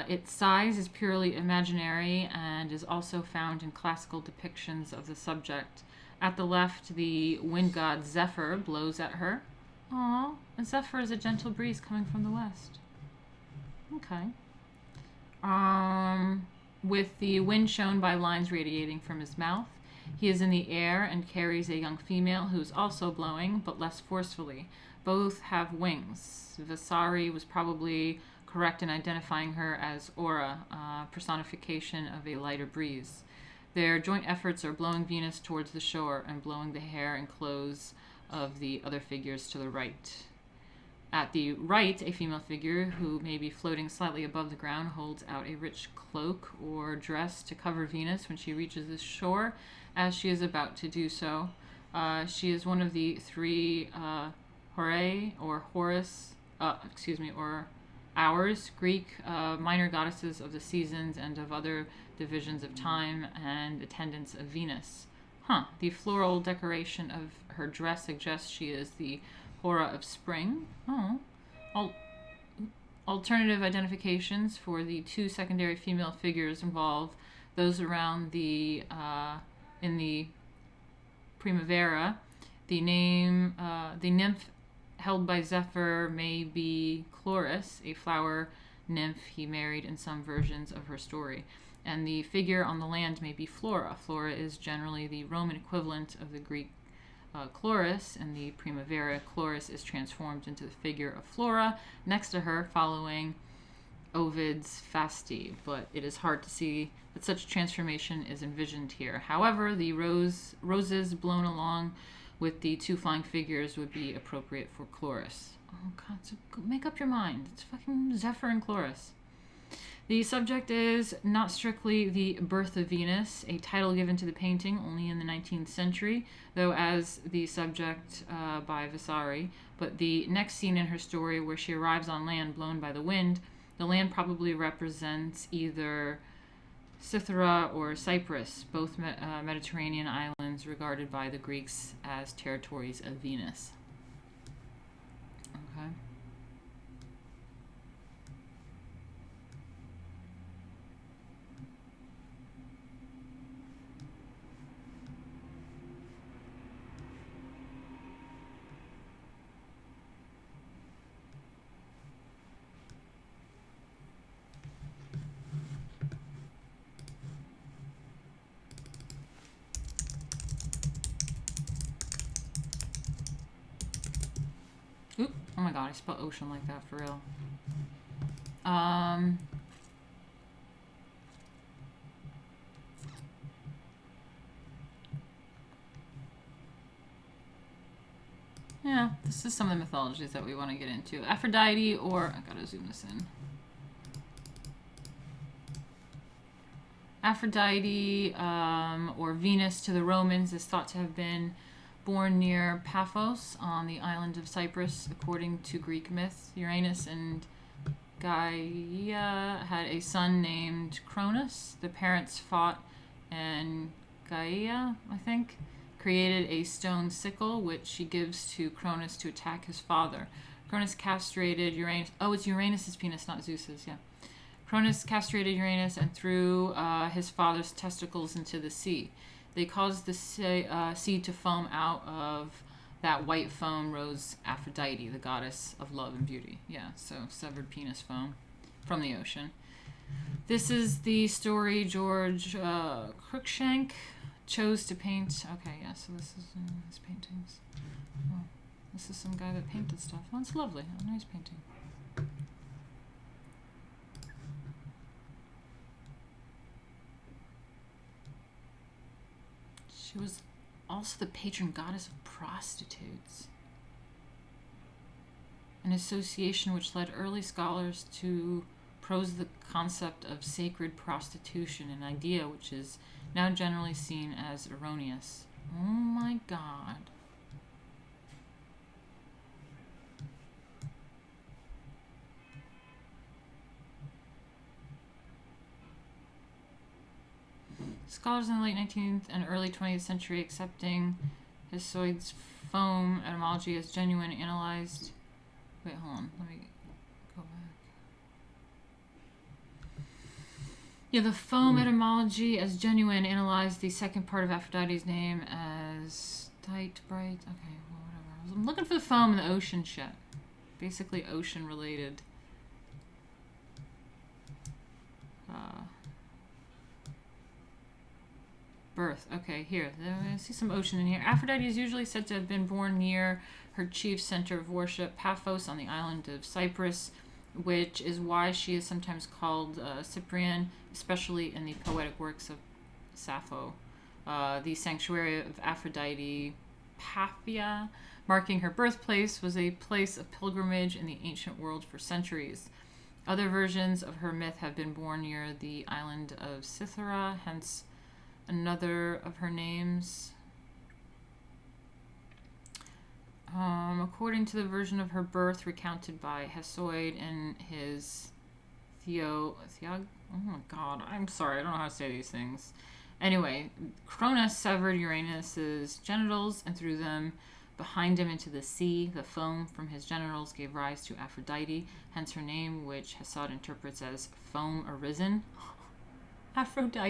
Its size is purely imaginary and is also found in classical depictions of the subject. At the left, the wind god Zephyr blows at her. Aww, a zephyr is a gentle breeze coming from the west. Okay. With the wind shown by lines radiating from his mouth. He is in the air and carries a young female who is also blowing, but less forcefully. Both have wings. Vasari was probably correct in identifying her as Aura, personification of a lighter breeze. Their joint efforts are blowing Venus towards the shore and blowing the hair and clothes of the other figures to the right. At the right, a female figure who may be floating slightly above the ground holds out a rich cloak or dress to cover Venus when she reaches the shore, as she is about to do so. She is one of the three Horae or Horus, or Hours, Greek minor goddesses of the seasons and of other divisions of time and attendants of Venus. The floral decoration of her dress suggests she is the Hora of spring. Alternative identifications for the two secondary female figures involve those around the in the Primavera. The nymph held by Zephyr may be Chloris, a flower nymph he married in some versions of her story. And the figure on the land may be Flora. Flora is generally the Roman equivalent of the Greek Chloris. In the Primavera, Chloris is transformed into the figure of Flora next to her, following Ovid's Fasti, but it is hard to see that such transformation is envisioned here. However, the roses blown along with the two flying figures would be appropriate for Chloris. Oh god, so make up your mind. It's fucking Zephyr and Chloris. The subject is not strictly the birth of Venus, a title given to the painting only in the 19th century, though as the subject by Vasari. But the next scene in her story, where she arrives on land blown by the wind, the land probably represents either Cythera or Cyprus, both Mediterranean islands regarded by the Greeks as territories of Venus. Okay. Oop, oh my god, I spelled ocean like that for real. Yeah, this is some of the mythologies that we want to get into. Aphrodite, or I gotta zoom this in. Aphrodite, or Venus to the Romans, is thought to have been born near Paphos on the island of Cyprus, according to Greek myth. Uranus and Gaia had a son named Cronus. The parents fought, and Gaia, I think, created a stone sickle, which she gives to Cronus to attack his father. Cronus castrated Uranus. Oh, it's Uranus's penis, not Zeus's, yeah. Cronus castrated Uranus and threw his father's testicles into the sea. They caused the sea to foam out of that white foam rose Aphrodite, the goddess of love and beauty. Yeah, so severed penis foam from the ocean. This is the story George Cruikshank chose to paint. Okay, yeah, so this is his paintings. Oh, this is some guy that painted stuff. Oh, it's lovely. A nice painting. She was also the patron goddess of prostitutes, an association which led early scholars to pose the concept of sacred prostitution, an idea which is now generally seen as erroneous. Oh my god. Scholars in the late 19th and early 20th century accepting Hesiod's foam etymology as genuine analyzed... Wait, hold on. Let me go back. Yeah, the foam etymology as genuine analyzed the second part of Aphrodite's name as tight, bright. Okay, well, whatever. I'm looking for the foam in the ocean shit. Basically ocean related. Birth. Okay, here. I see some ocean in here. Aphrodite is usually said to have been born near her chief center of worship, Paphos, on the island of Cyprus, which is why she is sometimes called Cyprian, especially in the poetic works of Sappho. The sanctuary of Aphrodite, Paphia, marking her birthplace, was a place of pilgrimage in the ancient world for centuries. Other versions of her myth have been born near the island of Cythera, hence another of her names. According to the version of her birth recounted by Hesiod in his oh my god, I'm sorry, I don't know how to say these things. Anyway, Cronus severed Uranus's genitals and threw them behind him into the sea. The foam from his genitals gave rise to Aphrodite, hence her name, which Hesiod interprets as foam arisen. Aphrodite.